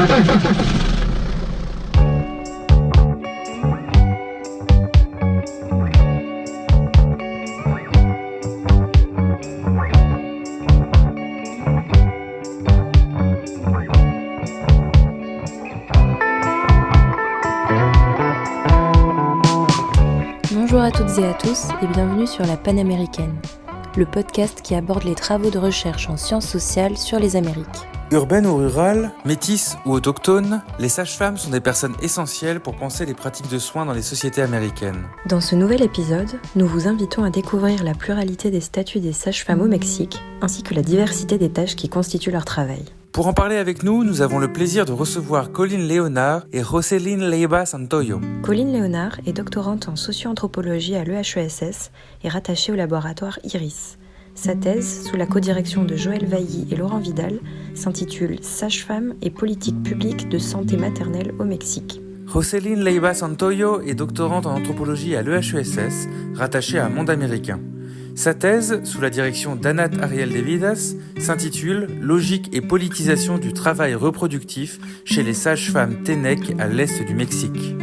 Bonjour à toutes et à tous et bienvenue sur La Panaméricaine, le podcast qui aborde les travaux de recherche en sciences sociales sur les Amériques. Urbaines ou rurales, métisses ou autochtones, les sages-femmes sont des personnes essentielles pour penser les pratiques de soins dans les sociétés américaines. Dans ce nouvel épisode, nous vous invitons à découvrir la pluralité des statuts des sages-femmes au Mexique, ainsi que la diversité des tâches qui constituent leur travail. Pour en parler avec nous, nous avons le plaisir de recevoir Colleen Leonard et Roselyn Leiva Santoyo. Colleen Leonard est doctorante en socio-anthropologie à l'EHESS et rattachée au laboratoire IRIS. Sa thèse, sous la codirection de Joël Vailly et Laurent Vidal, s'intitule « Sages-femmes et politique publique de santé maternelle au Mexique ». Roselyn Leiva Santoyo est doctorante en anthropologie à l'EHESS, rattachée à Monde Américain. Sa thèse, sous la direction d'Anat Ariel de Vidas, s'intitule « Logique et politisation du travail reproductif chez les sages-femmes Ténèques à l'est du Mexique ».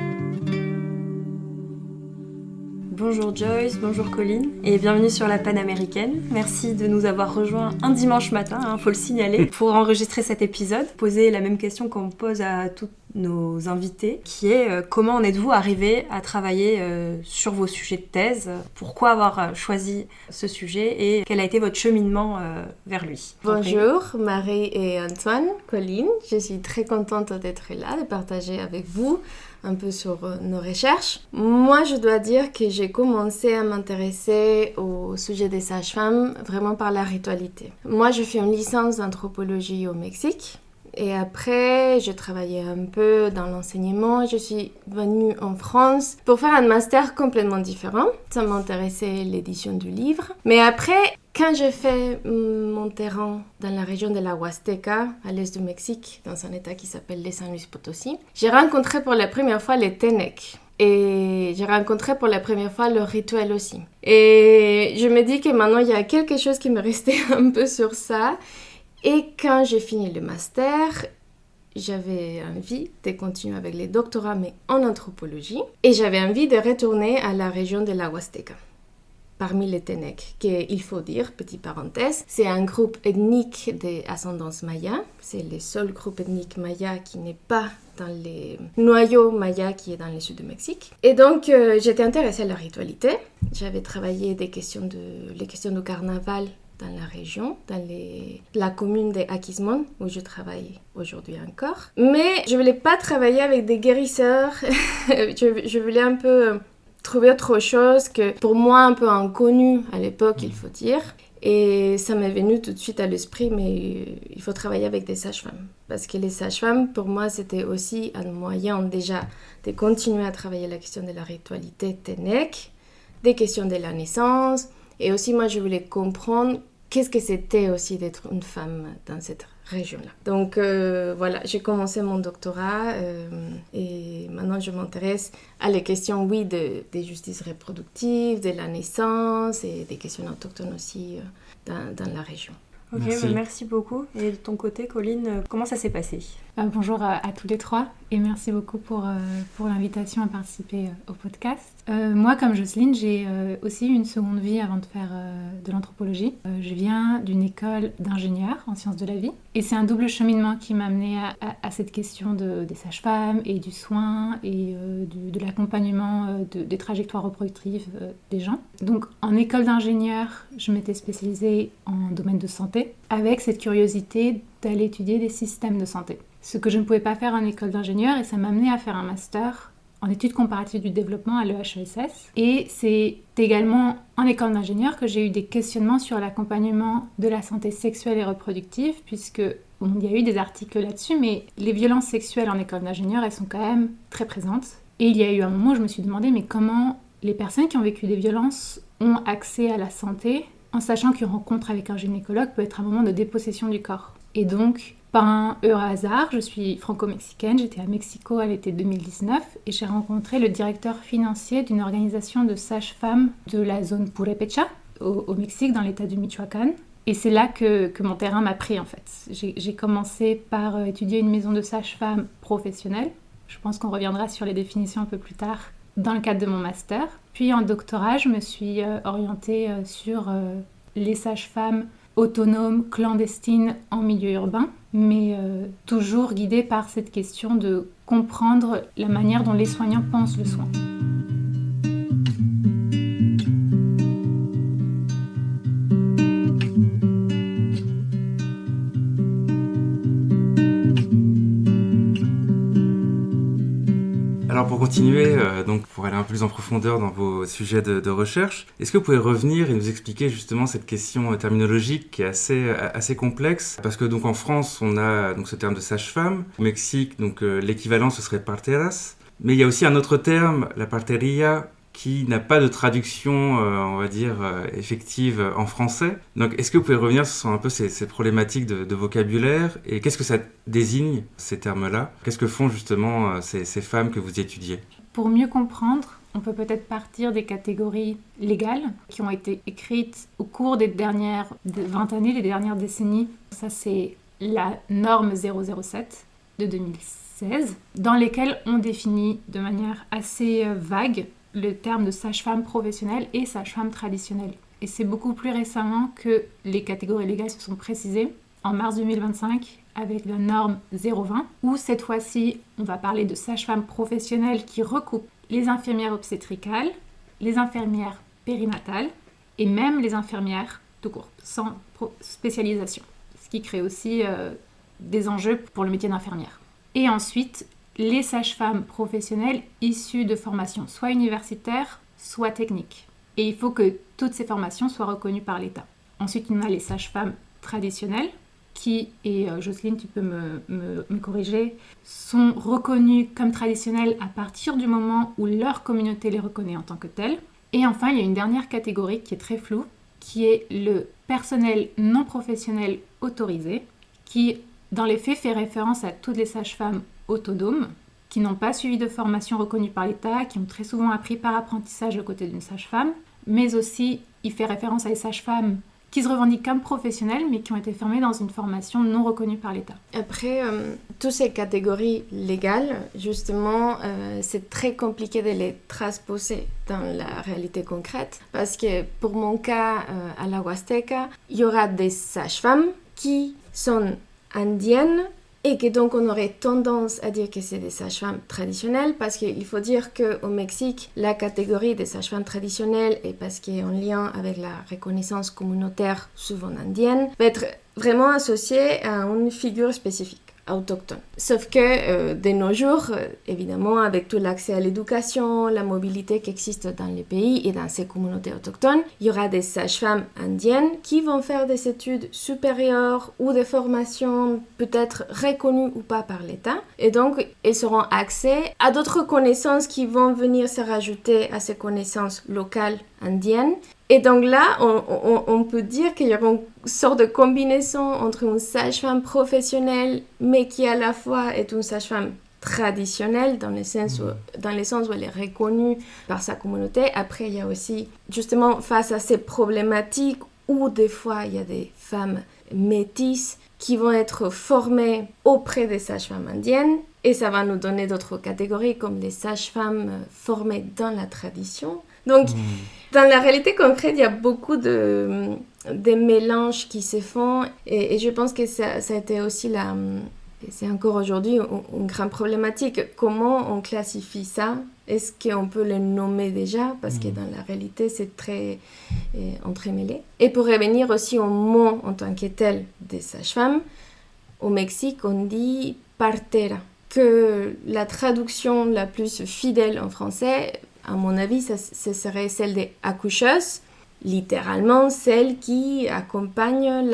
Bonjour Joyce, bonjour Colleen et bienvenue sur la Panaméricaine. Merci de nous avoir rejoints un dimanche matin, faut le signaler, pour enregistrer cet épisode. Poser la même question qu'on pose à tous nos invités, qui est comment en êtes-vous arrivés à travailler sur vos sujets de thèse? Pourquoi avoir choisi ce sujet et quel a été votre cheminement vers lui? Bonjour Marie et Antoine, Colleen, je suis très contente d'être là, de partager avec vous un peu sur nos recherches. Moi, je dois dire que j'ai commencé à m'intéresser au sujet des sages-femmes vraiment par la ritualité. Moi, je fais une licence d'anthropologie au Mexique. Et après, j'ai travaillé un peu dans l'enseignement. Je suis venue en France pour faire un master complètement différent. Ça m'intéressait l'édition du livre. Mais après, quand j'ai fait mon terrain dans la région de la Huasteca, à l'est du Mexique, dans un état qui s'appelle les San Luis Potosí, j'ai rencontré pour la première fois les Ténèques. Et j'ai rencontré pour la première fois leur rituel aussi. Et je me dis que maintenant, il y a quelque chose qui me restait un peu sur ça. Et quand j'ai fini le master, j'avais envie de continuer avec les doctorats, mais en anthropologie. Et j'avais envie de retourner à la région de la Huasteca, parmi les Ténèques, qu'il faut dire, petite parenthèse, c'est un groupe ethnique d'ascendance maya. C'est le seul groupe ethnique maya qui n'est pas dans les noyaux mayas qui est dans le sud du Mexique. Et donc, j'étais intéressée à la ritualité. J'avais travaillé les questions du carnaval dans la région, dans la commune de Aquismón, où je travaille aujourd'hui encore. Mais je ne voulais pas travailler avec des guérisseurs. je voulais un peu trouver autre chose que, pour moi, un peu inconnu à l'époque, il faut dire. Et ça m'est venu tout de suite à l'esprit, mais il faut travailler avec des sages-femmes. Parce que les sages-femmes, pour moi, c'était aussi un moyen déjà de continuer à travailler la question de la ritualité ténèque, des questions de la naissance. Et aussi, moi, je voulais comprendre qu'est-ce que c'était aussi d'être une femme dans cette région-là. Donc, voilà, j'ai commencé mon doctorat et maintenant, je m'intéresse à les questions, oui, de justice reproductive, de la naissance et des questions autochtones aussi dans la région. Ok, merci beaucoup. Et de ton côté, Colleen, comment ça s'est passé? Bonjour à tous les trois et merci beaucoup pour l'invitation à participer au podcast. Moi, comme Jocelyne, j'ai aussi eu une seconde vie avant de faire de l'anthropologie. Je viens d'une école d'ingénieur en sciences de la vie et c'est un double cheminement qui m'a amenée à cette question des sages-femmes et du soin et de l'accompagnement des trajectoires reproductives des gens. Donc, en école d'ingénieur, je m'étais spécialisée en domaine de santé avec cette curiosité d'aller étudier des systèmes de santé. Ce que je ne pouvais pas faire en école d'ingénieur et ça m'a amené à faire un master en études comparatives du développement à l'EHESS. Et c'est également en école d'ingénieur que j'ai eu des questionnements sur l'accompagnement de la santé sexuelle et reproductive, puisque il y a eu des articles là-dessus, mais les violences sexuelles en école d'ingénieur, elles sont quand même très présentes. Et il y a eu un moment où je me suis demandé, mais comment les personnes qui ont vécu des violences ont accès à la santé, en sachant qu'une rencontre avec un gynécologue peut être un moment de dépossession du corps. Et donc, par un heureux hasard, je suis franco-mexicaine, j'étais à Mexico à l'été 2019 et j'ai rencontré le directeur financier d'une organisation de sages-femmes de la zone Purépecha, au Mexique, dans l'état du Michoacán. Et c'est là que mon terrain m'a pris en fait. J'ai commencé par étudier une maison de sage-femme professionnelle. Je pense qu'on reviendra sur les définitions un peu plus tard dans le cadre de mon master. Puis en doctorat, je me suis orientée sur les sages-femmes autonomes, clandestines en milieu urbain, mais toujours guidée par cette question de comprendre la manière dont les soignants pensent le soin. Alors pour continuer, donc pour aller un peu plus en profondeur dans vos sujets de recherche, est-ce que vous pouvez revenir et nous expliquer justement cette question terminologique qui est assez complexe? Parce que donc en France, on a donc ce terme de sage-femme. Au Mexique, donc l'équivalent ce serait parteras. Mais il y a aussi un autre terme, la parteria, qui n'a pas de traduction, on va dire, effective en français. Donc, est-ce que vous pouvez revenir sur un peu ces problématiques de vocabulaire et qu'est-ce que ça désigne, ces termes-là? Qu'est-ce que font justement ces femmes que vous étudiez? Pour mieux comprendre, on peut peut-être partir des catégories légales qui ont été écrites au cours des dernières 20 années, des dernières décennies. Ça, c'est la norme 007 de 2016, dans lesquelles on définit de manière assez vague le terme de sage-femme professionnelle et sage-femme traditionnelle. Et c'est beaucoup plus récemment que les catégories légales se sont précisées, en mars 2025, avec la norme 020, où cette fois-ci, on va parler de sage-femme professionnelle qui recoupe les infirmières obstétricales, les infirmières périnatales et même les infirmières tout court, sans spécialisation. Ce qui crée aussi des enjeux pour le métier d'infirmière. Et ensuite, les sages-femmes professionnelles issues de formations soit universitaires, soit techniques. Et il faut que toutes ces formations soient reconnues par l'État. Ensuite, on a les sages-femmes traditionnelles qui, et Jocelyne, tu peux me corriger, sont reconnues comme traditionnelles à partir du moment où leur communauté les reconnaît en tant que telles. Et enfin, il y a une dernière catégorie qui est très floue, qui est le personnel non professionnel autorisé, qui, dans les faits, fait référence à toutes les sages-femmes autonomes, qui n'ont pas suivi de formation reconnue par l'État, qui ont très souvent appris par apprentissage aux côtés d'une sage-femme, mais aussi il fait référence à des sages-femmes qui se revendiquent comme professionnelles, mais qui ont été formées dans une formation non reconnue par l'État. Après, toutes ces catégories légales, justement, c'est très compliqué de les transposer dans la réalité concrète, parce que pour mon cas, à la Huasteca, il y aura des sages-femmes qui sont indiennes, et que donc on aurait tendance à dire que c'est des sages-femmes traditionnelles, parce qu'il faut dire qu'au Mexique, la catégorie des sages-femmes traditionnelles, et parce qu'elle est en lien avec la reconnaissance communautaire souvent indienne, va être vraiment associée à une figure spécifique, autochtone. Sauf que de nos jours, évidemment, avec tout l'accès à l'éducation, la mobilité qui existe dans les pays et dans ces communautés autochtones, il y aura des sages-femmes indiennes qui vont faire des études supérieures ou des formations peut-être reconnues ou pas par l'État. Et donc, elles auront accès à d'autres connaissances qui vont venir se rajouter à ces connaissances locales indiennes. Et donc là, on peut dire qu'il y aura une sorte de combinaison entre une sage-femme professionnelle, mais qui à la fois est une sage-femme traditionnelle, dans le sens où elle est reconnue par sa communauté. Après, il y a aussi, justement, face à ces problématiques où des fois il y a des femmes métisses qui vont être formées auprès des sages-femmes indiennes. Et ça va nous donner d'autres catégories, comme les sages-femmes formées dans la tradition. Donc, dans la réalité concrète, il y a beaucoup de mélanges qui se font. Et je pense que ça a été aussi c'est encore aujourd'hui une grande problématique. Comment on classifie ça? Est-ce qu'on peut le nommer déjà? Parce que dans la réalité, c'est très entremêlé. Et pour revenir aussi au mot en tant que tel des sages-femmes, au Mexique, on dit partera. Que la traduction la plus fidèle en français, à mon avis, ce serait celle des accoucheuses, littéralement celles qui accompagnent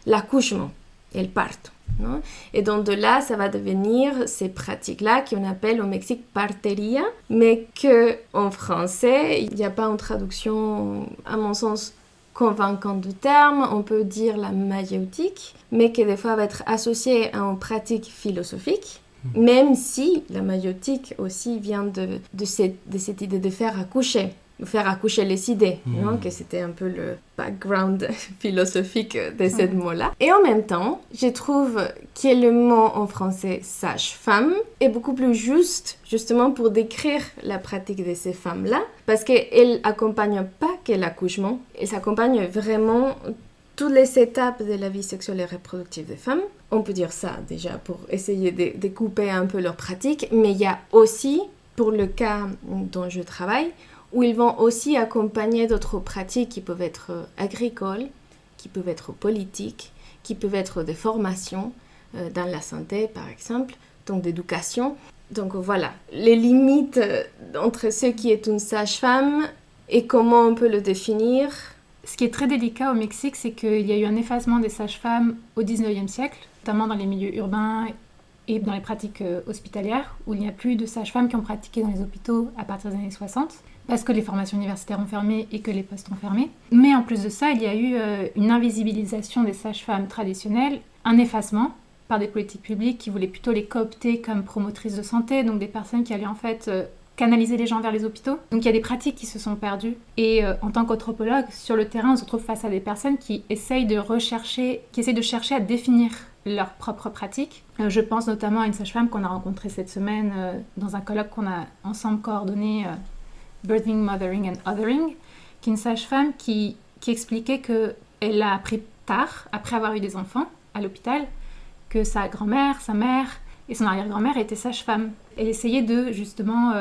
l'accouchement. Elles partent. Non? Et donc de là, ça va devenir ces pratiques-là qu'on appelle au Mexique parteria, mais qu'en français, il n'y a pas une traduction, à mon sens, convaincante du terme. On peut dire la maïeutique, mais qui des fois va être associée à une pratique philosophique, même si la maïeutique aussi vient de cette idée de faire accoucher faire accoucher les idées, non? Que c'était un peu le background philosophique de ce mot-là. Et en même temps, je trouve que le mot en français sage-femme est beaucoup plus juste, justement pour décrire la pratique de ces femmes-là, parce qu'elles n'accompagnent pas que l'accouchement, elles accompagnent vraiment toutes les étapes de la vie sexuelle et reproductive des femmes. On peut dire ça déjà pour essayer de couper un peu leur pratique, mais il y a aussi, pour le cas dont je travaille, où ils vont aussi accompagner d'autres pratiques qui peuvent être agricoles, qui peuvent être politiques, qui peuvent être des formations dans la santé par exemple, donc d'éducation. Donc voilà, les limites entre ce qui est une sage-femme et comment on peut le définir. Ce qui est très délicat au Mexique, c'est qu'il y a eu un effacement des sages-femmes au 19e siècle, notamment dans les milieux urbains et dans les pratiques hospitalières, où il n'y a plus de sages-femmes qui ont pratiqué dans les hôpitaux à partir des années 60, parce que les formations universitaires ont fermé et que les postes ont fermé. Mais en plus de ça, il y a eu une invisibilisation des sages-femmes traditionnelles, un effacement par des politiques publiques qui voulaient plutôt les coopter comme promotrices de santé, donc des personnes qui allaient en fait canaliser les gens vers les hôpitaux. Donc il y a des pratiques qui se sont perdues. Et en tant qu'anthropologue, sur le terrain, on se retrouve face à des personnes qui essayent de chercher à définir leurs propres pratiques. Je pense notamment à une sage-femme qu'on a rencontrée cette semaine dans un colloque qu'on a ensemble coordonné, Birthing, Mothering and Othering, qui est une sage-femme qui expliquait qu'elle a appris tard, après avoir eu des enfants à l'hôpital, que sa grand-mère, sa mère et son arrière-grand-mère étaient sages-femmes. Elle essayait de justement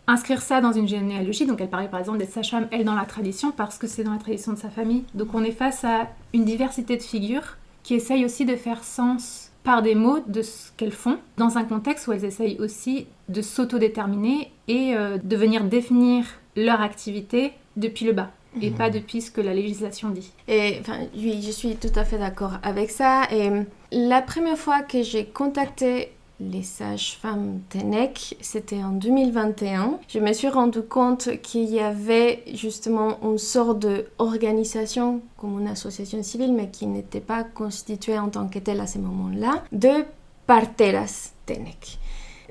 inscrire ça dans une généalogie. Donc elle parlait par exemple des sages-femmes, elle, dans la tradition, parce que c'est dans la tradition de sa famille. Donc on est face à une diversité de figures qui essayent aussi de faire sens par des mots de ce qu'elles font, dans un contexte où elles essayent aussi de s'autodéterminer et de venir définir leur activité depuis le bas, et pas depuis ce que la législation dit. Et oui, je suis tout à fait d'accord avec ça. Et la première fois que j'ai contacté les sages-femmes Tenec, c'était en 2021. Je me suis rendu compte qu'il y avait justement une sorte d'organisation, comme une association civile, mais qui n'était pas constituée en tant que telle à ce moment-là, de parteras Tenec.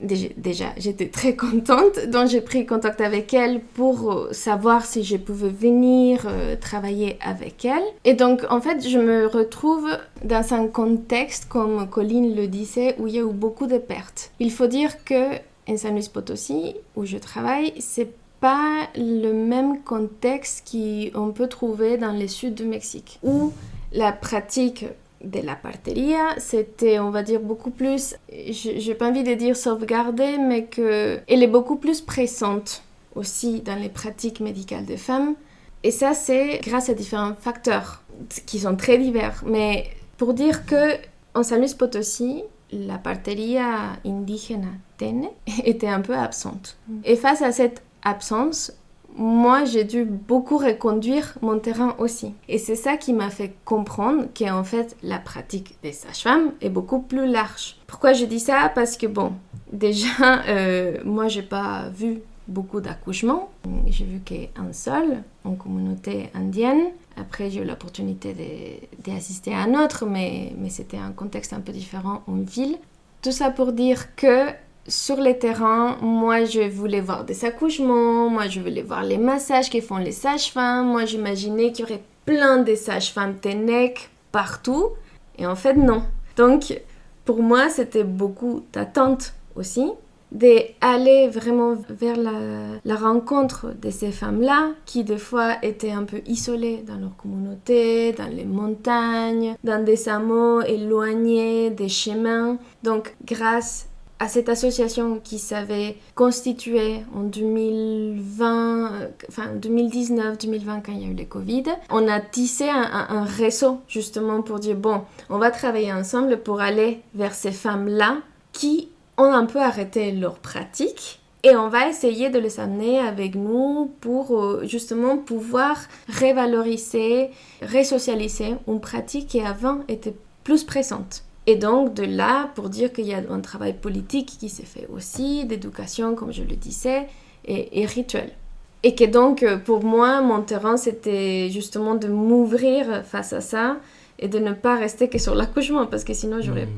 Déjà, j'étais très contente, donc j'ai pris contact avec elle pour savoir si je pouvais venir travailler avec elle. Et donc, en fait, je me retrouve dans un contexte, comme Colline le disait, où il y a eu beaucoup de pertes. Il faut dire que en San Luis Potosí, où je travaille, c'est pas le même contexte qu'on peut trouver dans le sud du Mexique, où la pratique de la parteria, c'était, on va dire, beaucoup plus, j'ai pas envie de dire sauvegardée, mais qu'elle est beaucoup plus présente aussi dans les pratiques médicales des femmes. Et ça, c'est grâce à différents facteurs qui sont très divers. Mais pour dire que en San Luis Potosí, la parteria indigène Tene était un peu absente. Et face à cette absence, moi, j'ai dû beaucoup reconduire mon terrain aussi. Et c'est ça qui m'a fait comprendre qu'en fait, la pratique des sages-femmes est beaucoup plus large. Pourquoi je dis ça? Parce que bon, déjà, moi, j'ai pas vu beaucoup d'accouchements. J'ai vu qu'un seul en communauté indienne. Après, j'ai eu l'opportunité d'assister à un autre, mais c'était un contexte un peu différent en ville. Tout ça pour dire que sur les terrains, moi je voulais voir des accouchements, moi je voulais voir les massages que font les sages-femmes, moi j'imaginais qu'il y aurait plein de sages-femmes Tenec partout, et en fait non. Donc pour moi c'était beaucoup d'attente aussi, d'aller vraiment vers la rencontre de ces femmes-là, qui des fois étaient un peu isolées dans leur communauté, dans les montagnes, dans des hameaux éloignés des chemins. Donc grâce à cette association qui s'avait constituée en 2019-2020 quand il y a eu le Covid, on a tissé un réseau justement pour dire bon, on va travailler ensemble pour aller vers ces femmes-là qui ont un peu arrêté leur pratique et on va essayer de les amener avec nous pour justement pouvoir revaloriser, resocialiser une pratique qui avant était plus présente. Et donc de là, pour dire qu'il y a un travail politique qui s'est fait aussi, d'éducation, comme je le disais, et rituel. Et que donc, pour moi, mon terrain, c'était justement de m'ouvrir face à ça et de ne pas rester que sur l'accouchement, parce que sinon, j'aurais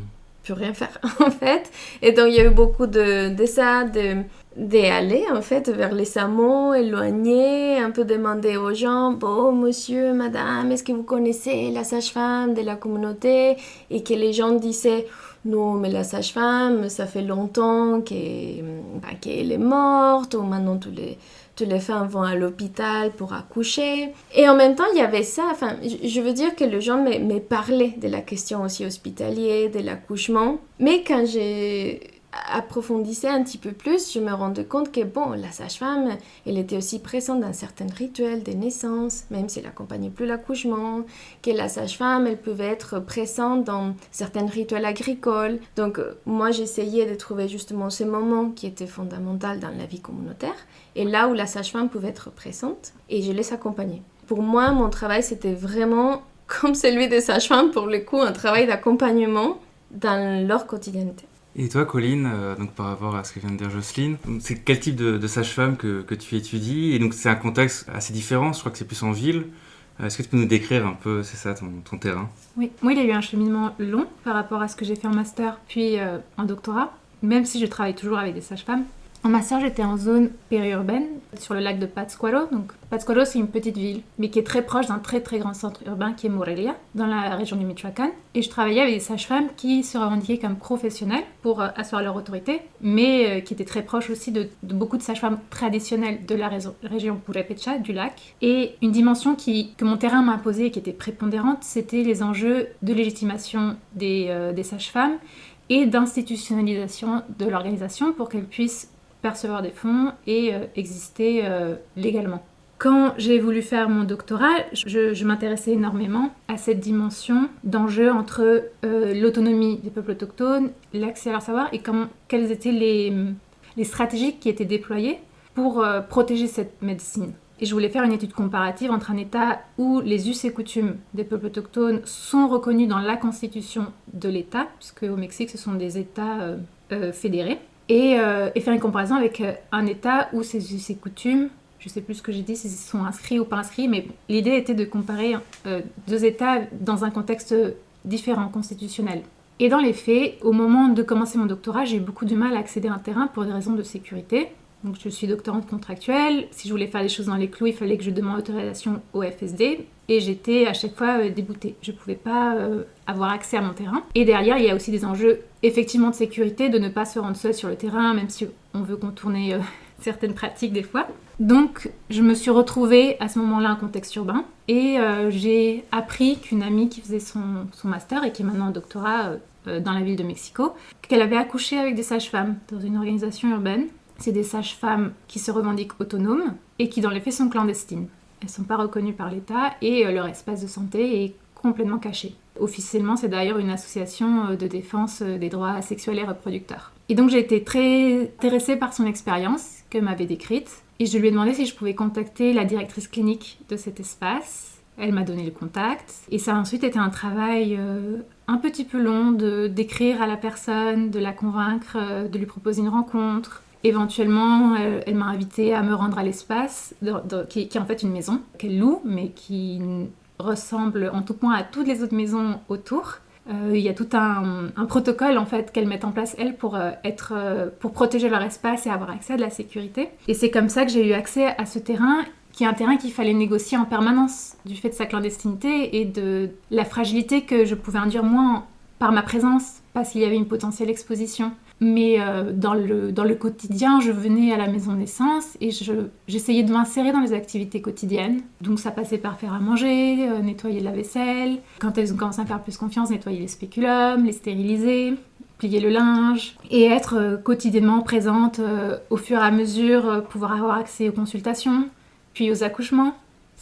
pu rien faire, en fait. Et donc, il y a eu beaucoup de ça, d'aller en fait vers les hameaux éloignés, un peu demander aux gens, bon monsieur, madame, est-ce que vous connaissez la sage-femme de la communauté? Et que les gens disaient, non mais la sage-femme, ça fait longtemps qu'elle est morte, ou maintenant tous les femmes vont à l'hôpital pour accoucher. Et en même temps, il y avait ça, enfin, je veux dire que les gens me parlaient de la question aussi hospitalière, de l'accouchement. Mais quand j'ai approfondissais un petit peu plus, je me rendais compte que bon, la sage-femme, elle était aussi présente dans certains rituels de naissance, même si elle n'accompagnait plus l'accouchement, que la sage-femme, elle pouvait être présente dans certains rituels agricoles. Donc moi, j'essayais de trouver justement ce moment qui était fondamental dans la vie communautaire, et là où la sage-femme pouvait être présente, et je les accompagnais. Pour moi, mon travail, c'était vraiment comme celui des sages-femmes, pour le coup, un travail d'accompagnement dans leur quotidienneté. Et toi, Colline, donc par rapport à ce que vient de dire Jocelyne, c'est quel type de sage-femme que tu étudies? Et donc c'est un contexte assez différent, je crois que c'est plus en ville. Est-ce que tu peux nous décrire un peu, c'est ça, ton terrain? Oui, moi il y a eu un cheminement long par rapport à ce que j'ai fait en master, puis en doctorat, même si je travaille toujours avec des sages-femmes. En master, j'étais en zone périurbaine, sur le lac de Pátzcuaro. Donc, Pátzcuaro, c'est une petite ville, mais qui est très proche d'un très très grand centre urbain qui est Morelia, dans la région du Michoacán. Et je travaillais avec des sages-femmes qui se revendiquaient comme professionnelles pour asseoir leur autorité, mais qui étaient très proches aussi de beaucoup de sages-femmes traditionnelles de la région Purépecha, du lac. Et une dimension que mon terrain m'a imposée et qui était prépondérante, c'était les enjeux de légitimation des sages-femmes et d'institutionnalisation de l'organisation pour qu'elles puissent percevoir des fonds et exister légalement. Quand j'ai voulu faire mon doctorat, je m'intéressais énormément à cette dimension d'enjeu entre l'autonomie des peuples autochtones, l'accès à leur savoir et quelles étaient les stratégies qui étaient déployées pour protéger cette médecine. Et je voulais faire une étude comparative entre un État où les us et coutumes des peuples autochtones sont reconnus dans la constitution de l'État, puisque au Mexique ce sont des États fédérés, et faire une comparaison avec un État où ces us et coutumes, je ne sais plus ce que j'ai dit, s'ils sont inscrits ou pas inscrits, mais l'idée était de comparer deux États dans un contexte différent, constitutionnel. Et dans les faits, au moment de commencer mon doctorat, j'ai eu beaucoup de mal à accéder à un terrain pour des raisons de sécurité. Donc je suis doctorante contractuelle, si je voulais faire les choses dans les clous, il fallait que je demande autorisation au FSD, et j'étais à chaque fois déboutée. Je ne pouvais pas avoir accès à mon terrain. Et derrière, il y a aussi des enjeux effectivement de sécurité, de ne pas se rendre seul sur le terrain, même si on veut contourner certaines pratiques des fois. Donc je me suis retrouvée à ce moment-là en contexte urbain, et j'ai appris qu'une amie qui faisait son master et qui est maintenant en doctorat dans la ville de Mexico, qu'elle avait accouché avec des sages-femmes dans une organisation urbaine. C'est des sages-femmes qui se revendiquent autonomes et qui dans les faits sont clandestines. Elles ne sont pas reconnues par l'État et leur espace de santé est complètement caché. Officiellement, c'est d'ailleurs une association de défense des droits sexuels et reproducteurs. Et donc j'ai été très intéressée par son expérience que m'avait décrite, et je lui ai demandé si je pouvais contacter la directrice clinique de cet espace. Elle m'a donné le contact, et ça a ensuite été un travail un petit peu long d'écrire à la personne, de la convaincre, de lui proposer une rencontre. Éventuellement, elle m'a invitée à me rendre à l'espace, qui est en fait une maison qu'elle loue, mais qui ressemble en tout point à toutes les autres maisons autour. Il y a tout un protocole en fait qu'elles mettent en place, elles, pour protéger leur espace et avoir accès à de la sécurité. Et c'est comme ça que j'ai eu accès à ce terrain, qui est un terrain qu'il fallait négocier en permanence du fait de sa clandestinité et de la fragilité que je pouvais induire moi par ma présence, parce qu'il y avait une potentielle exposition. Mais dans le quotidien, je venais à la maison de naissance et j'essayais de m'insérer dans les activités quotidiennes. Donc ça passait par faire à manger, nettoyer la vaisselle. Quand elles ont commencé à faire plus confiance, nettoyer les spéculums, les stériliser, plier le linge. Et être quotidiennement présente au fur et à mesure, pouvoir avoir accès aux consultations, puis aux accouchements.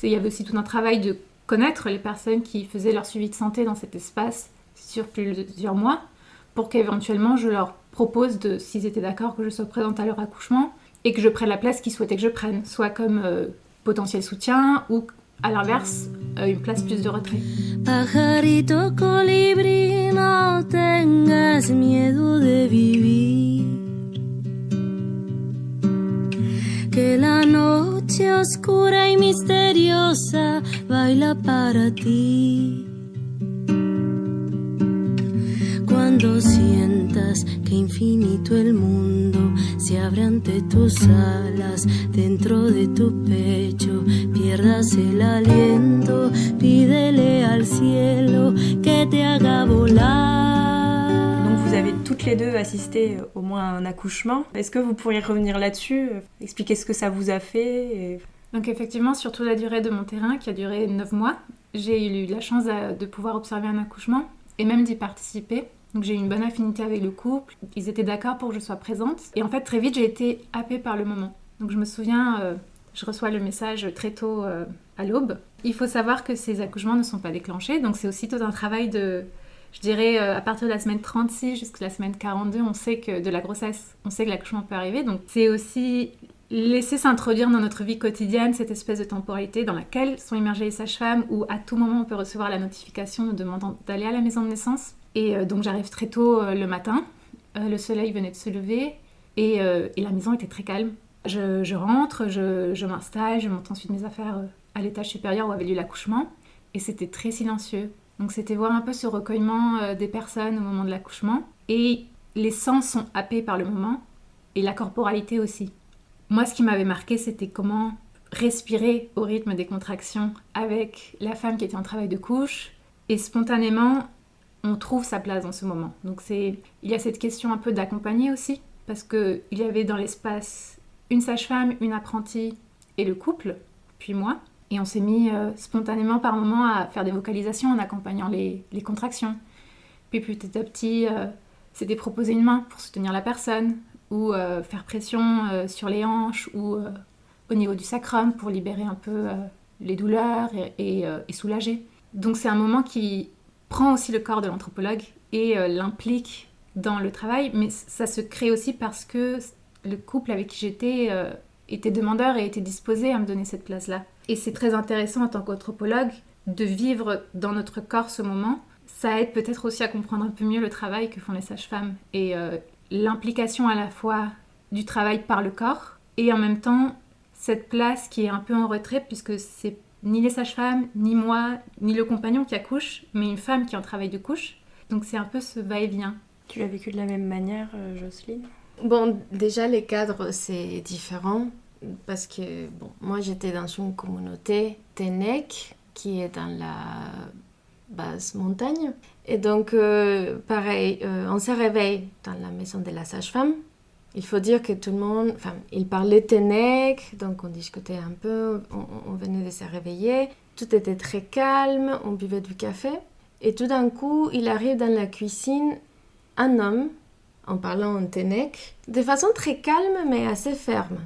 Il y avait aussi tout un travail de connaître les personnes qui faisaient leur suivi de santé dans cet espace sur plusieurs mois, pour qu'éventuellement je leur propose, s'ils étaient d'accord, que je sois présente à leur accouchement et que je prenne la place qu'ils souhaitaient que je prenne, soit comme potentiel soutien ou à l'inverse, une place plus de retrait. Pajarito colibrí, no tengas miedo de vivir, que la noche oscura y misteriosa baila para ti. Cuando sientas dejas que infinito el mundo se abra ante tus alas, dentro de tu pecho pierdas el aliento, pídele al cielo que te haga volar. Donc vous avez toutes les deux assisté au moins à un accouchement. Est-ce que vous pourriez revenir là-dessus, expliquer ce que ça vous a fait Donc effectivement, sur toute la durée de mon terrain, qui a duré 9 mois, j'ai eu la chance de pouvoir observer un accouchement et même d'y participer. Donc j'ai eu une bonne affinité avec le couple, ils étaient d'accord pour que je sois présente. Et en fait, très vite, j'ai été happée par le moment. Donc je me souviens, je reçois le message très tôt à l'aube. Il faut savoir que ces accouchements ne sont pas déclenchés, donc c'est aussi tout un travail de... Je dirais, à partir de la semaine 36 jusqu'à la semaine 42, on sait que de la grossesse, on sait que l'accouchement peut arriver. Donc c'est aussi laisser s'introduire dans notre vie quotidienne cette espèce de temporalité dans laquelle sont immergées les sages-femmes, où à tout moment on peut recevoir la notification nous demandant d'aller à la maison de naissance. Et donc j'arrive très tôt le matin, le soleil venait de se lever et la maison était très calme. Je rentre, je m'installe, je monte ensuite mes affaires à l'étage supérieur où avait lieu l'accouchement et c'était très silencieux. Donc c'était voir un peu ce recueillement des personnes au moment de l'accouchement et les sens sont happés par le moment et la corporalité aussi. Moi, ce qui m'avait marqué, c'était comment respirer au rythme des contractions avec la femme qui était en travail de couche. Et spontanément, on trouve sa place dans ce moment. Donc il y a cette question un peu d'accompagner aussi, parce qu'il y avait dans l'espace une sage-femme, une apprentie et le couple, puis moi. Et on s'est mis spontanément par moments à faire des vocalisations en accompagnant les contractions. Puis petit à petit, c'était proposer une main pour soutenir la personne, ou faire pression sur les hanches ou au niveau du sacrum pour libérer un peu les douleurs et soulager. Donc c'est un moment qui prend aussi le corps de l'anthropologue et l'implique dans le travail, mais ça se crée aussi parce que le couple avec qui j'étais était demandeur et était disposé à me donner cette place-là. Et c'est très intéressant en tant qu'anthropologue de vivre dans notre corps ce moment. Ça aide peut-être aussi à comprendre un peu mieux le travail que font les sages-femmes et l'implication à la fois du travail par le corps et en même temps cette place qui est un peu en retrait puisque c'est ni les sages-femmes, ni moi, ni le compagnon qui accouche, mais une femme qui est en travail de couche. Donc c'est un peu ce va-et-vient. Tu l'as vécu de la même manière, Jocelyne ? Bon, déjà les cadres c'est différent parce que moi j'étais dans une communauté Ténèque qui est dans la basse montagne. Et donc, pareil, on se réveille dans la maison de la sage-femme. Il faut dire que tout le monde... il parlait Ténèque, donc on discutait un peu, on venait de se réveiller. Tout était très calme, on buvait du café. Et tout d'un coup, il arrive dans la cuisine un homme, en parlant en Ténèque, de façon très calme, mais assez ferme.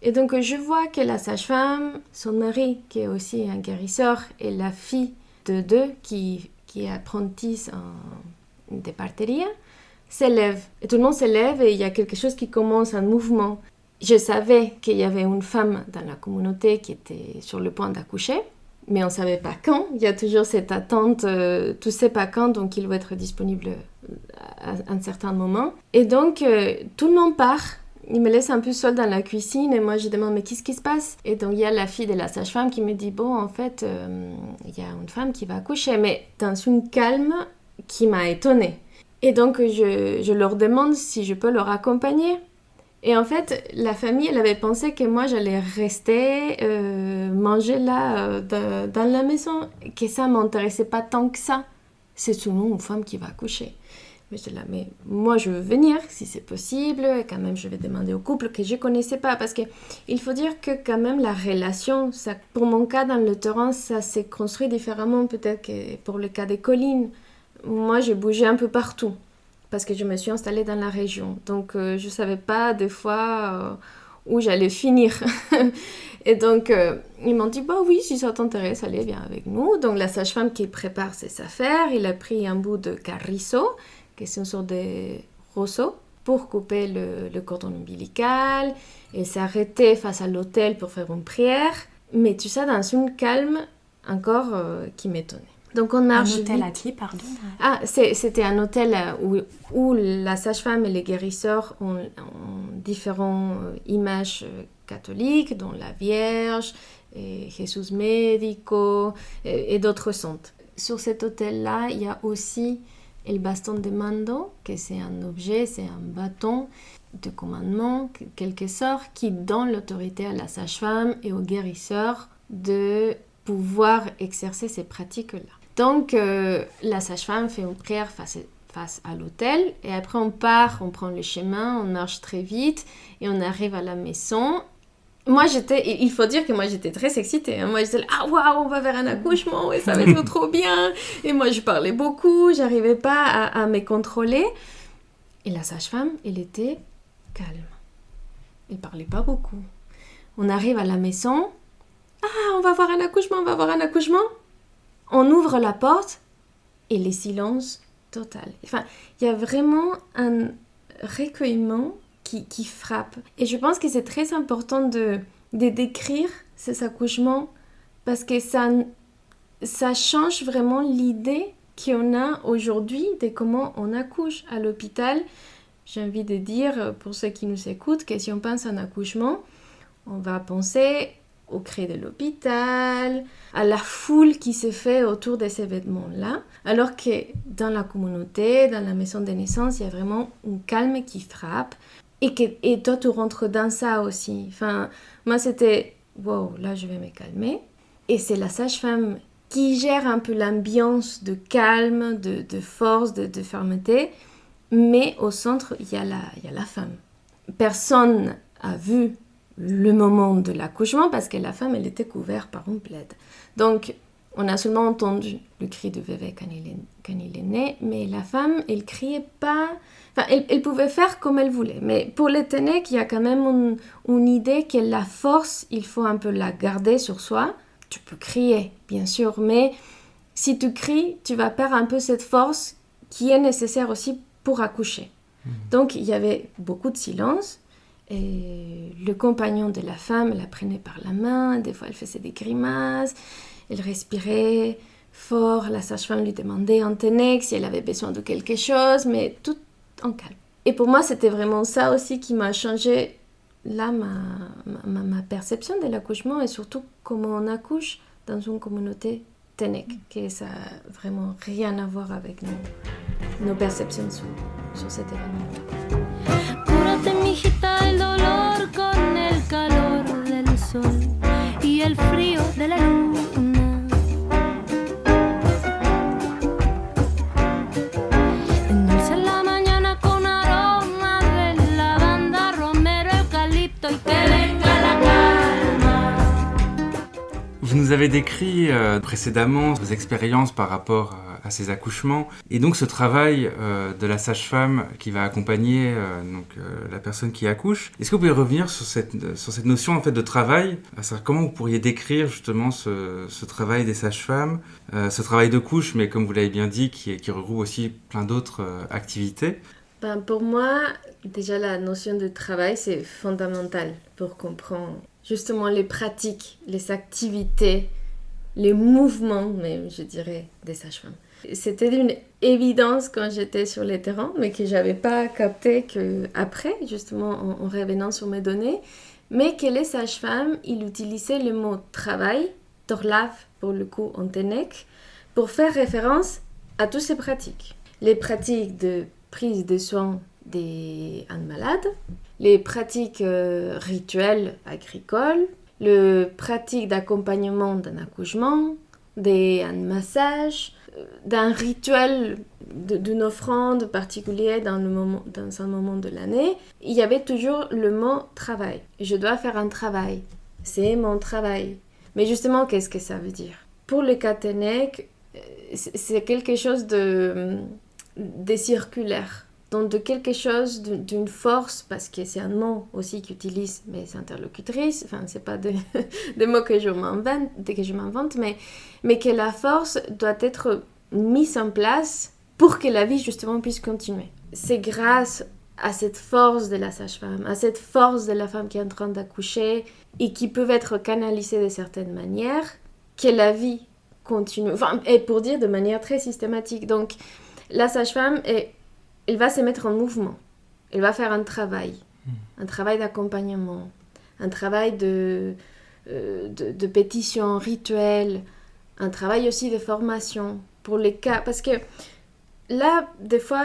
Et donc, je vois que la sage-femme, son mari, qui est aussi un guérisseur, et la fille de deux qui apprentissent de parteria, s'élèvent. Et tout le monde s'élève et il y a quelque chose qui commence, un mouvement. Je savais qu'il y avait une femme dans la communauté qui était sur le point d'accoucher, mais on ne savait pas quand. Il y a toujours cette attente, tu ne sais pas quand, donc il va être disponible à un certain moment. Et donc, tout le monde part. Il me laisse un peu seule dans la cuisine et moi je demande mais qu'est-ce qui se passe? Et donc il y a la fille de la sage-femme qui me dit bon en fait il y a une femme qui va accoucher mais dans une calme qui m'a étonnée. Et donc je leur demande si je peux leur accompagner. Et en fait la famille elle avait pensé que moi j'allais rester manger là dans la maison, que ça m'intéressait pas tant que ça. C'est seulement une femme qui va accoucher. Mais j'étais là, mais moi je veux venir si c'est possible, et quand même je vais demander au couple que je connaissais pas, parce qu'il faut dire que quand même la relation, ça, pour mon cas dans le terrain, ça s'est construit différemment peut-être que pour le cas des collines. Moi j'ai bougé un peu partout, parce que je me suis installée dans la région, donc je savais pas des fois où j'allais finir. Et donc ils m'ont dit bah oui si ça t'intéresse allez viens avec nous. Donc la sage-femme qui prépare ses affaires, il a pris un bout de carrizo, qui est une sorte de roseau, pour couper le cordon ombilical et s'arrêter face à l'autel pour faire une prière. Mais tout ça dans une calme encore qui m'étonnait. Donc on marche. Un hôtel vite. à qui, pardon? Ah, c'était un hôtel où la sage-femme et les guérisseurs ont différentes images catholiques, dont la Vierge, et Jésus Médico et d'autres saintes. Sur cet hôtel-là, il y a aussi Et le baston de mando, que c'est un objet, c'est un bâton de commandement, quelque sorte, qui donne l'autorité à la sage-femme et au guérisseur de pouvoir exercer ces pratiques-là. Donc, la sage-femme fait une prière face à l'hôtel, et après on part, on prend le chemin, on marche très vite, et on arrive à la maison. Moi, il faut dire que moi, j'étais très excitée. Hein. Moi, j'étais là, ah waouh, on va vers un accouchement, et ça va être trop bien. Et moi, je parlais beaucoup, j'arrivais pas à me contrôler. Et la sage-femme, elle était calme. Elle parlait pas beaucoup. On arrive à la maison, ah, on va voir un accouchement, on va voir un accouchement. On ouvre la porte, et le silence total. Enfin, il y a vraiment un recueillement qui frappe. Et je pense que c'est très important de décrire ces accouchements parce que ça change vraiment l'idée qu'on a aujourd'hui de comment on accouche à l'hôpital. J'ai envie de dire, pour ceux qui nous écoutent, que si on pense à un accouchement, on va penser au cri de l'hôpital, à la foule qui se fait autour de ces événements-là, alors que dans la communauté, dans la maison de naissance, il y a vraiment un calme qui frappe. Et toi, tu rentres dans ça aussi. Enfin, moi, c'était, wow, là, je vais me calmer. Et c'est la sage-femme qui gère un peu l'ambiance de calme, de force, de fermeté. Mais au centre, il y a la femme. Personne n'a vu le moment de l'accouchement parce que la femme, elle était couverte par une plaide. Donc, on a seulement entendu le cri de bébé quand il est né, mais la femme, elle criait pas... Enfin, elle pouvait faire comme elle voulait. Mais pour les Ténèques, il y a quand même une idée que la force, il faut un peu la garder sur soi. Tu peux crier, bien sûr, mais si tu cries, tu vas perdre un peu cette force qui est nécessaire aussi pour accoucher. Donc, il y avait beaucoup de silence. Et le compagnon de la femme la prenait par la main. Des fois, elle faisait des grimaces. Elle respirait fort. La sage-femme lui demandait en Ténèque si elle avait besoin de quelque chose, mais tout en calme. Et pour moi, c'était vraiment ça aussi qui m'a changé là ma perception de l'accouchement et surtout comment on accouche dans une communauté Ténèque, que ça n'a vraiment rien à voir avec nos perceptions sur cet événement-là. Cúrate, mijita, el dolor con el calor del sol y el frío de la luna. Endulza la mañana con aroma de lavanda, romero, eucalipto y que venga la calma. Vous nous avez décrit précédemment vos expériences par rapport à ces accouchements et donc ce travail de la sage-femme qui va accompagner la personne qui accouche. Est-ce que vous pouvez revenir sur cette notion en fait de travail, à savoir comment vous pourriez décrire justement ce travail des sages-femmes, ce travail de couche, mais comme vous l'avez bien dit, qui regroupe aussi plein d'autres activités. Pour moi, déjà la notion de travail, c'est fondamental pour comprendre justement les pratiques, les activités, les mouvements même, je dirais, des sages-femmes. C'était une évidence quand j'étais sur le terrain, mais que je n'avais pas capté qu'après, justement, en revenant sur mes données, mais que les sages-femmes, ils utilisaient le mot travail, torlav pour le coup en Ténèque, pour faire référence à toutes ces pratiques. Les pratiques de prise de soins des malades, les pratiques rituelles agricoles, les pratiques d'accompagnement d'un accouchement, d'un massage, d'un rituel d'une offrande particulière dans un moment de l'année. Il y avait toujours le mot travail. Je dois faire un travail. C'est mon travail. Mais justement, qu'est-ce que ça veut dire? Pour le cas Ténèque, c'est quelque chose de circulaire. Donc de quelque chose, d'une force, parce que c'est un mot aussi qu'utilisent mes interlocutrices, enfin c'est pas des mots que je m'invente, mais que la force doit être mise en place pour que la vie justement puisse continuer. C'est grâce à cette force de la sage-femme, à cette force de la femme qui est en train d'accoucher et qui peut être canalisée de certaines manières, que la vie continue, enfin, et pour dire de manière très systématique. Donc la sage-femme elle va se mettre en mouvement. Elle va faire un travail d'accompagnement, un travail de pétition rituelle, un travail aussi de formation pour les cas. Parce que Là, des fois,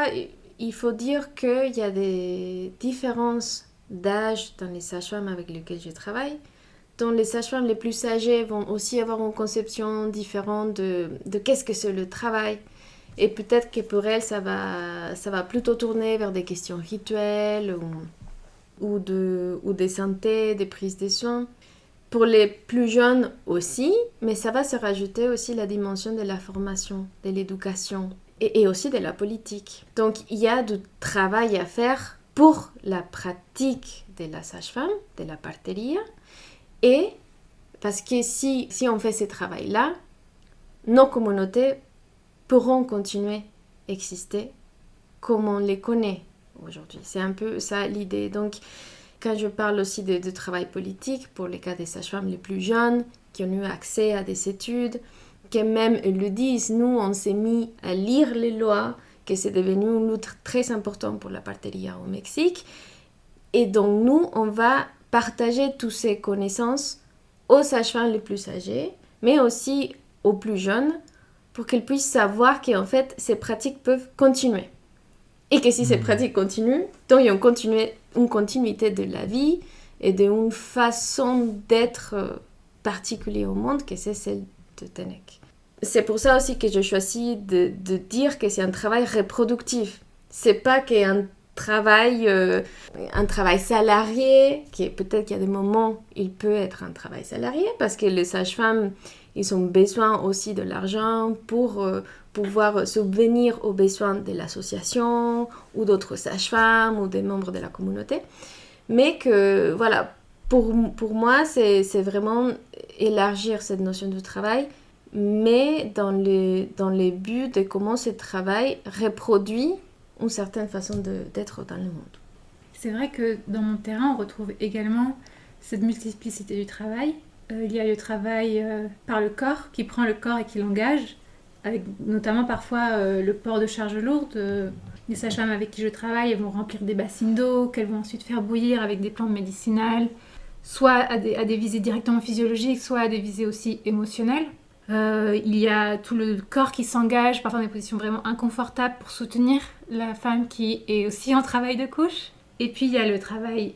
il faut dire qu'il y a des différences d'âge dans les sages-femmes avec lesquelles je travaille. Donc les sages-femmes les plus âgées vont aussi avoir une conception différente de qu'est-ce que c'est le travail. Et peut-être que pour elles, ça va plutôt tourner vers des questions rituelles ou des santé, des prises de soins. Pour les plus jeunes aussi, mais ça va se rajouter aussi la dimension de la formation, de l'éducation et aussi de la politique. Donc il y a du travail à faire pour la pratique de la sage-femme, de la parteria. Et parce que si on fait ce travail-là, nos communautés pourront continuer à exister comme on les connaît aujourd'hui. C'est un peu ça l'idée. Donc, quand je parle aussi de travail politique, pour les cas des sages-femmes les plus jeunes, qui ont eu accès à des études, qui même le disent, nous, on s'est mis à lire les lois, que c'est devenu une lutte très importante pour la parteria au Mexique. Et donc, nous, on va partager toutes ces connaissances aux sages-femmes les plus âgées, mais aussi aux plus jeunes, pour qu'ils puissent savoir qu'en fait, ces pratiques peuvent continuer. Et que si ces pratiques continuent, donc il y a une continuité de la vie et d'une façon d'être particulière au monde, que c'est celle de Tenec. C'est pour ça aussi que je choisis de dire que c'est un travail reproductif. C'est pas qu'un travail salarié, qui peut-être qu'il y a des moments où il peut être un travail salarié, parce que les sages-femmes, ils ont besoin aussi de l'argent pour pouvoir subvenir aux besoins de l'association ou d'autres sages-femmes ou des membres de la communauté. Mais que, voilà, pour moi, c'est vraiment élargir cette notion de travail, mais dans les buts de comment ce travail reproduit une certaine façon d'être dans le monde. C'est vrai que dans mon terrain, on retrouve également cette multiplicité du travail. Il y a le travail par le corps, qui prend le corps et qui l'engage, avec notamment parfois le port de charges lourdes. Les sages-femmes avec qui je travaille, elles vont remplir des bassines d'eau, qu'elles vont ensuite faire bouillir avec des plantes médicinales, soit à des visées directement physiologiques, soit à des visées aussi émotionnelles. Il y a tout le corps qui s'engage, parfois dans des positions vraiment inconfortables pour soutenir la femme qui est aussi en travail de couche. Et puis il y a le travail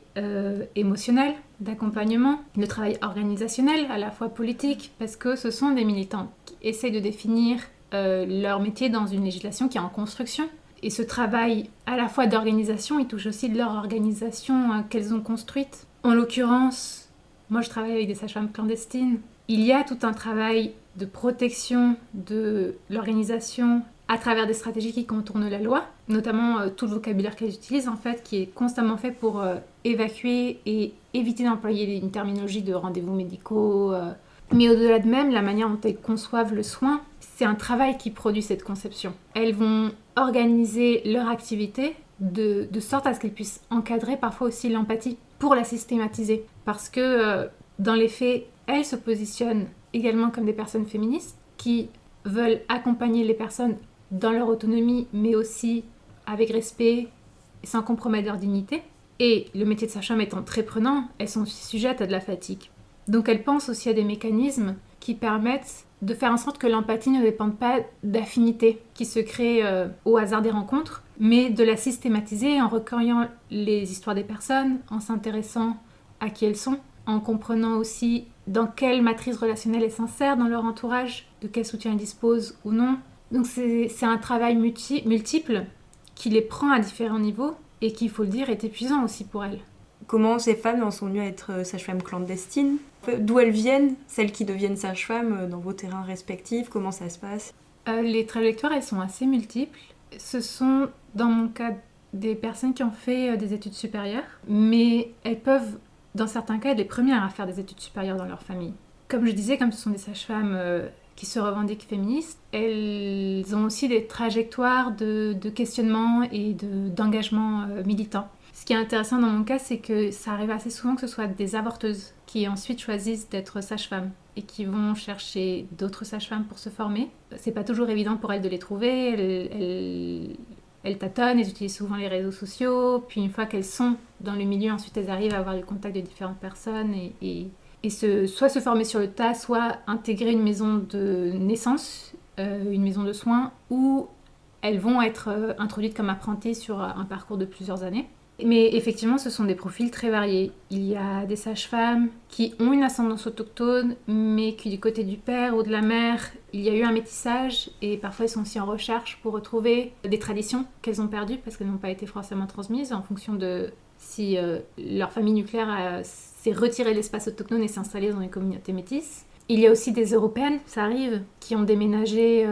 émotionnel, d'accompagnement, le travail organisationnel, à la fois politique, parce que ce sont des militants qui essaient de définir leur métier dans une législation qui est en construction. Et ce travail à la fois d'organisation, il touche aussi de leur organisation qu'elles ont construite. En l'occurrence, moi je travaille avec des sages-femmes clandestines. Il y a tout un travail de protection de l'organisation à travers des stratégies qui contournent la loi, notamment tout le vocabulaire qu'elles utilisent en fait, qui est constamment fait pour évacuer et éviter d'employer une terminologie de rendez-vous médicaux. Mais au-delà de même, la manière dont elles conçoivent le soin, c'est un travail qui produit cette conception. Elles vont organiser leur activité de sorte à ce qu'elles puissent encadrer parfois aussi l'empathie pour la systématiser. Parce que dans les faits, elles se positionnent également comme des personnes féministes qui veulent accompagner les personnes dans leur autonomie, mais aussi avec respect, sans compromettre leur dignité. Et le métier de sage-femme étant très prenant, elles sont aussi sujettes à de la fatigue. Donc elles pensent aussi à des mécanismes qui permettent de faire en sorte que l'empathie ne dépende pas d'affinités qui se créent au hasard des rencontres, mais de la systématiser en recueillant les histoires des personnes, en s'intéressant à qui elles sont, en comprenant aussi dans quelle matrice relationnelle elles s'insèrent dans leur entourage, de quel soutien elles disposent ou non. Donc c'est un travail multiple qui les prend à différents niveaux et qui, il faut le dire, est épuisant aussi pour elles. Comment ces femmes en sont venues à être sages-femmes clandestines ? D'où elles viennent, celles qui deviennent sages-femmes dans vos terrains respectifs ? Comment ça se passe ? Les trajectoires, elles sont assez multiples. Ce sont, dans mon cas, des personnes qui ont fait des études supérieures, mais elles peuvent, dans certains cas, être les premières à faire des études supérieures dans leur famille. Comme je disais, comme ce sont des sages-femmes qui se revendiquent féministes, elles ont aussi des trajectoires de questionnement et d'engagement militant. Ce qui est intéressant dans mon cas, c'est que ça arrive assez souvent que ce soit des avorteuses qui ensuite choisissent d'être sages-femmes et qui vont chercher d'autres sages-femmes pour se former. C'est pas toujours évident pour elles de les trouver, elles tâtonnent, elles utilisent souvent les réseaux sociaux, puis une fois qu'elles sont dans le milieu, ensuite elles arrivent à avoir le contact de différentes personnes et soit se former sur le tas, soit intégrer une maison de naissance, une maison de soins, ou elles vont être introduites comme apprenties sur un parcours de plusieurs années. Mais effectivement, ce sont des profils très variés. Il y a des sages-femmes qui ont une ascendance autochtone, mais qui du côté du père ou de la mère, il y a eu un métissage, et parfois elles sont aussi en recherche pour retrouver des traditions qu'elles ont perdues parce qu'elles n'ont pas été forcément transmises en fonction de si leur famille nucléaire s'est retirée de l'espace autochtone et s'est installée dans une communauté métisse. Il y a aussi des Européennes, ça arrive, qui ont déménagé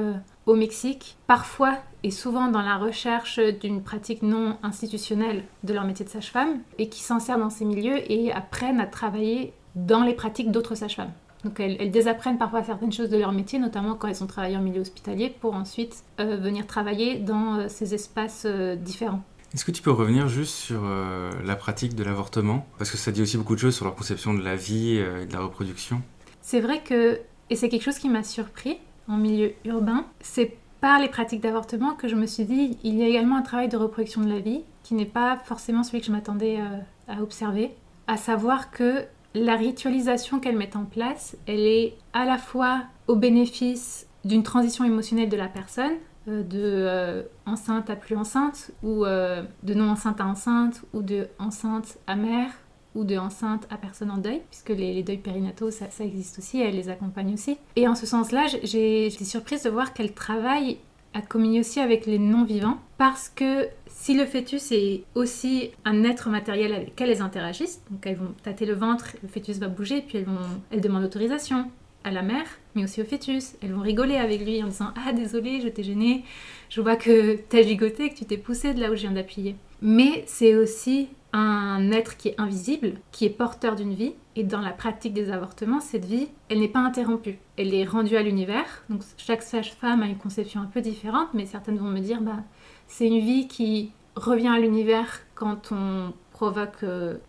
au Mexique, parfois et souvent dans la recherche d'une pratique non institutionnelle de leur métier de sage-femme, et qui s'insèrent dans ces milieux et apprennent à travailler dans les pratiques d'autres sages-femmes. Donc elles désapprennent parfois certaines choses de leur métier, notamment quand elles ont travaillé en milieu hospitalier, pour ensuite venir travailler dans ces espaces différents. Est-ce que tu peux revenir juste sur la pratique de l'avortement ? Parce que ça dit aussi beaucoup de choses sur leur conception de la vie et de la reproduction. C'est vrai que, et c'est quelque chose qui m'a surpris en milieu urbain, c'est par les pratiques d'avortement que je me suis dit, il y a également un travail de reproduction de la vie qui n'est pas forcément celui que je m'attendais à observer, à savoir que la ritualisation qu'elles mettent en place, elle est à la fois au bénéfice d'une transition émotionnelle de la personne, de enceinte à plus enceinte, ou de non enceinte à enceinte, ou de enceinte à mère, ou de enceinte à personne en deuil, puisque les deuils périnataux, ça existe aussi, et elle les accompagne aussi. Et en ce sens-là, j'étais surprise de voir qu'elle travaille à communier aussi avec les non-vivants, parce que si le fœtus est aussi un être matériel avec lequel elles interagissent, donc elles vont tâter le ventre, le fœtus va bouger, puis elles demandent l'autorisation à la mère, mais aussi au fœtus. Elles vont rigoler avec lui en disant « Ah, désolée, je t'ai gênée, je vois que t'as gigoté, que tu t'es poussée de là où je viens d'appuyer. » Mais c'est aussi un être qui est invisible, qui est porteur d'une vie, et dans la pratique des avortements, cette vie, elle n'est pas interrompue. Elle est rendue à l'univers, donc chaque sage-femme a une conception un peu différente, mais certaines vont me dire c'est une vie qui revient à l'univers quand on provoque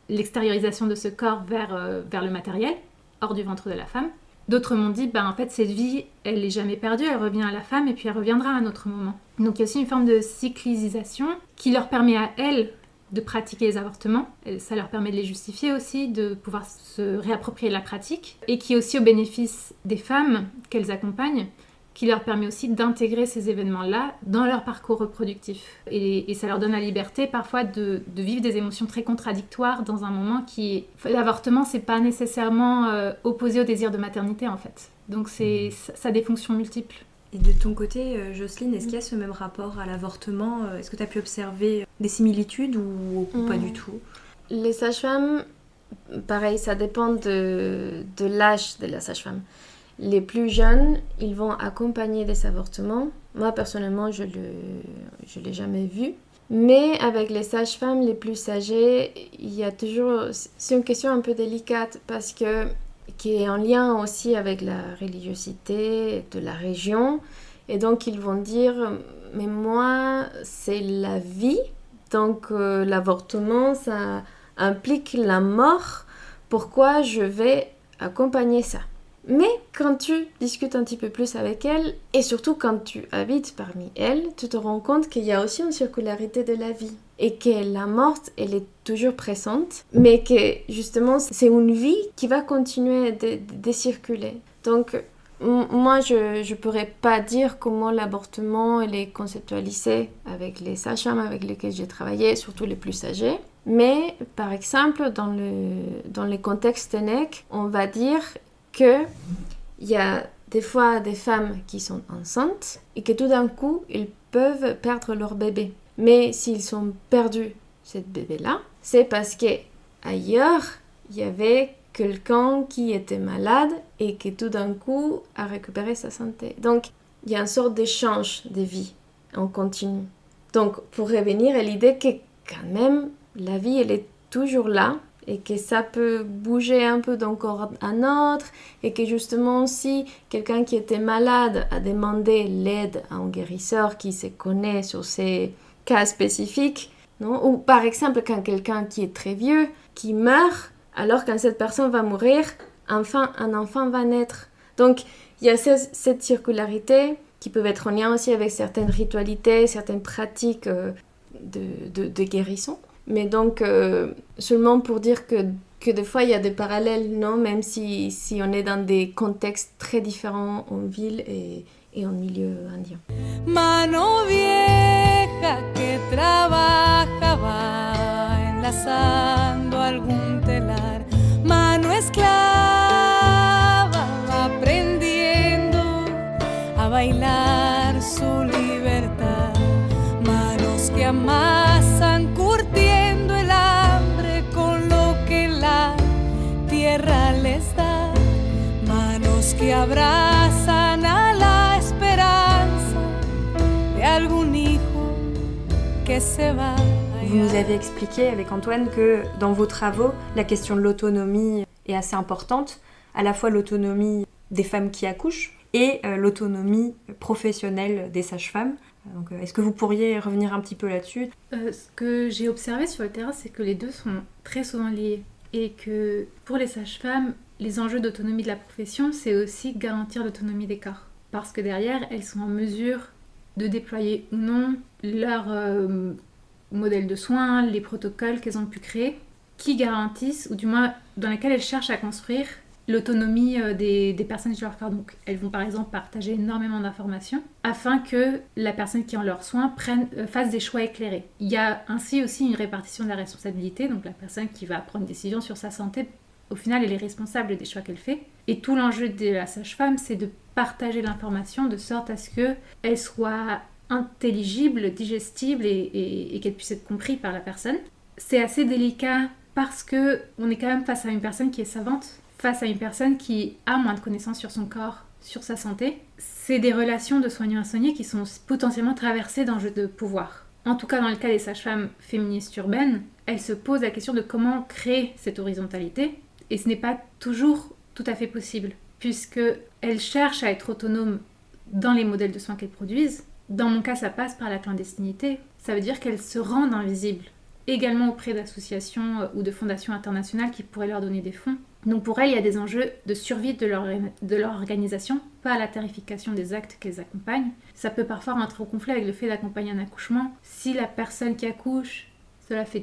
l'extériorisation de ce corps vers le matériel, hors du ventre de la femme. D'autres m'ont dit, en fait, cette vie, elle n'est jamais perdue, elle revient à la femme et puis elle reviendra à un autre moment. Donc il y a aussi une forme de cyclisation qui leur permet à elles de pratiquer les avortements. Et ça leur permet de les justifier aussi, de pouvoir se réapproprier la pratique, et qui est aussi au bénéfice des femmes qu'elles accompagnent, qui leur permet aussi d'intégrer ces événements-là dans leur parcours reproductif. Et ça leur donne la liberté parfois de vivre des émotions très contradictoires dans un moment qui est... L'avortement, c'est pas nécessairement opposé au désir de maternité, en fait. Donc ça a des fonctions multiples. Et de ton côté, Jocelyne, est-ce qu'il y a ce même rapport à l'avortement ? Est-ce que tu as pu observer des similitudes ou pas du tout ? Les sages-femmes, pareil, ça dépend de l'âge de la sage-femme. Les plus jeunes, ils vont accompagner des avortements. Moi, personnellement, je l'ai jamais vu. Mais avec les sages-femmes les plus âgées, il y a toujours... C'est une question un peu délicate parce que qui est en lien aussi avec la religiosité de la région. Et donc, ils vont dire, mais moi, c'est la vie. Donc, l'avortement, ça implique la mort. Pourquoi je vais accompagner ça ? Mais quand tu discutes un petit peu plus avec elles, et surtout quand tu habites parmi elles, tu te rends compte qu'il y a aussi une circularité de la vie. Et que la mort, elle est toujours présente, mais que justement, c'est une vie qui va continuer de circuler. Donc, moi, je ne pourrais pas dire comment l'avortement elle est conceptualisé avec les sages-femmes avec lesquelles j'ai travaillé, surtout les plus âgés. Mais, par exemple, dans le contexte TENEC, on va dire qu'il y a des fois des femmes qui sont enceintes et que tout d'un coup, ils peuvent perdre leur bébé. Mais s'ils ont perdu ce bébé-là, c'est parce qu'ailleurs, il y avait quelqu'un qui était malade et qui tout d'un coup a récupéré sa santé. Donc, il y a une sorte d'échange de vie en continu. Donc, pour revenir à l'idée que quand même, la vie, elle est toujours là et que ça peut bouger un peu d'un corps à un autre et que justement, si quelqu'un qui était malade a demandé l'aide à un guérisseur qui se connaît sur ces cas spécifiques, non? Ou par exemple, quand quelqu'un qui est très vieux, qui meurt, alors quand cette personne va mourir, enfin, un enfant va naître. Donc, il y a cette circularité qui peut être en lien aussi avec certaines ritualités, certaines pratiques de guérison. Mais donc, seulement pour dire que des fois, il y a des parallèles, non? Même si on est dans des contextes très différents en ville et et en milieu indien. Mano vieja que trabajaba enlazando algún telar, mano esclava aprendiendo a bailar su libertad, manos que amasan curtiendo el hambre con lo que la tierra les da, manos que abrazan a la esperanza de algún hijo que se va. Vous nous avez expliqué avec Antoine que dans vos travaux, la question de l'autonomie est assez importante, à la fois l'autonomie des femmes qui accouchent et l'autonomie professionnelle des sages-femmes. Donc, est-ce que vous pourriez revenir un petit peu là-dessus ? Ce que j'ai observé sur le terrain, c'est que les deux sont très souvent liés et que pour les sages-femmes, les enjeux d'autonomie de la profession, c'est aussi garantir l'autonomie des corps. Parce que derrière, elles sont en mesure de déployer ou non leur modèle de soins, les protocoles qu'elles ont pu créer, qui garantissent, ou du moins dans lesquels elles cherchent à construire l'autonomie des personnes sur leur corps. Donc elles vont par exemple partager énormément d'informations afin que la personne qui est en leurs soins fasse des choix éclairés. Il y a ainsi aussi une répartition de la responsabilité, donc la personne qui va prendre une décision sur sa santé, au final elle est responsable des choix qu'elle fait. Et tout l'enjeu de la sage-femme, c'est de partager l'information de sorte à ce qu'elle soit intelligible, digestible et qu'elle puisse être comprise par la personne. C'est assez délicat parce qu'on est quand même face à une personne qui est savante, face à une personne qui a moins de connaissances sur son corps, sur sa santé. C'est des relations de soignant à soigné qui sont potentiellement traversées d'enjeux de pouvoir. En tout cas, dans le cas des sages-femmes féministes urbaines, elles se posent la question de comment créer cette horizontalité, et ce n'est pas toujours tout à fait possible, puisqu'elles cherchent à être autonomes dans les modèles de soins qu'elles produisent. Dans mon cas, ça passe par la clandestinité. Ça veut dire qu'elles se rendent invisibles, également auprès d'associations ou de fondations internationales qui pourraient leur donner des fonds. Donc pour elles, il y a des enjeux de survie de leur organisation, pas la tarification des actes qu'elles accompagnent. Ça peut parfois rentrer au conflit avec le fait d'accompagner un accouchement. Si la personne qui accouche, cela fait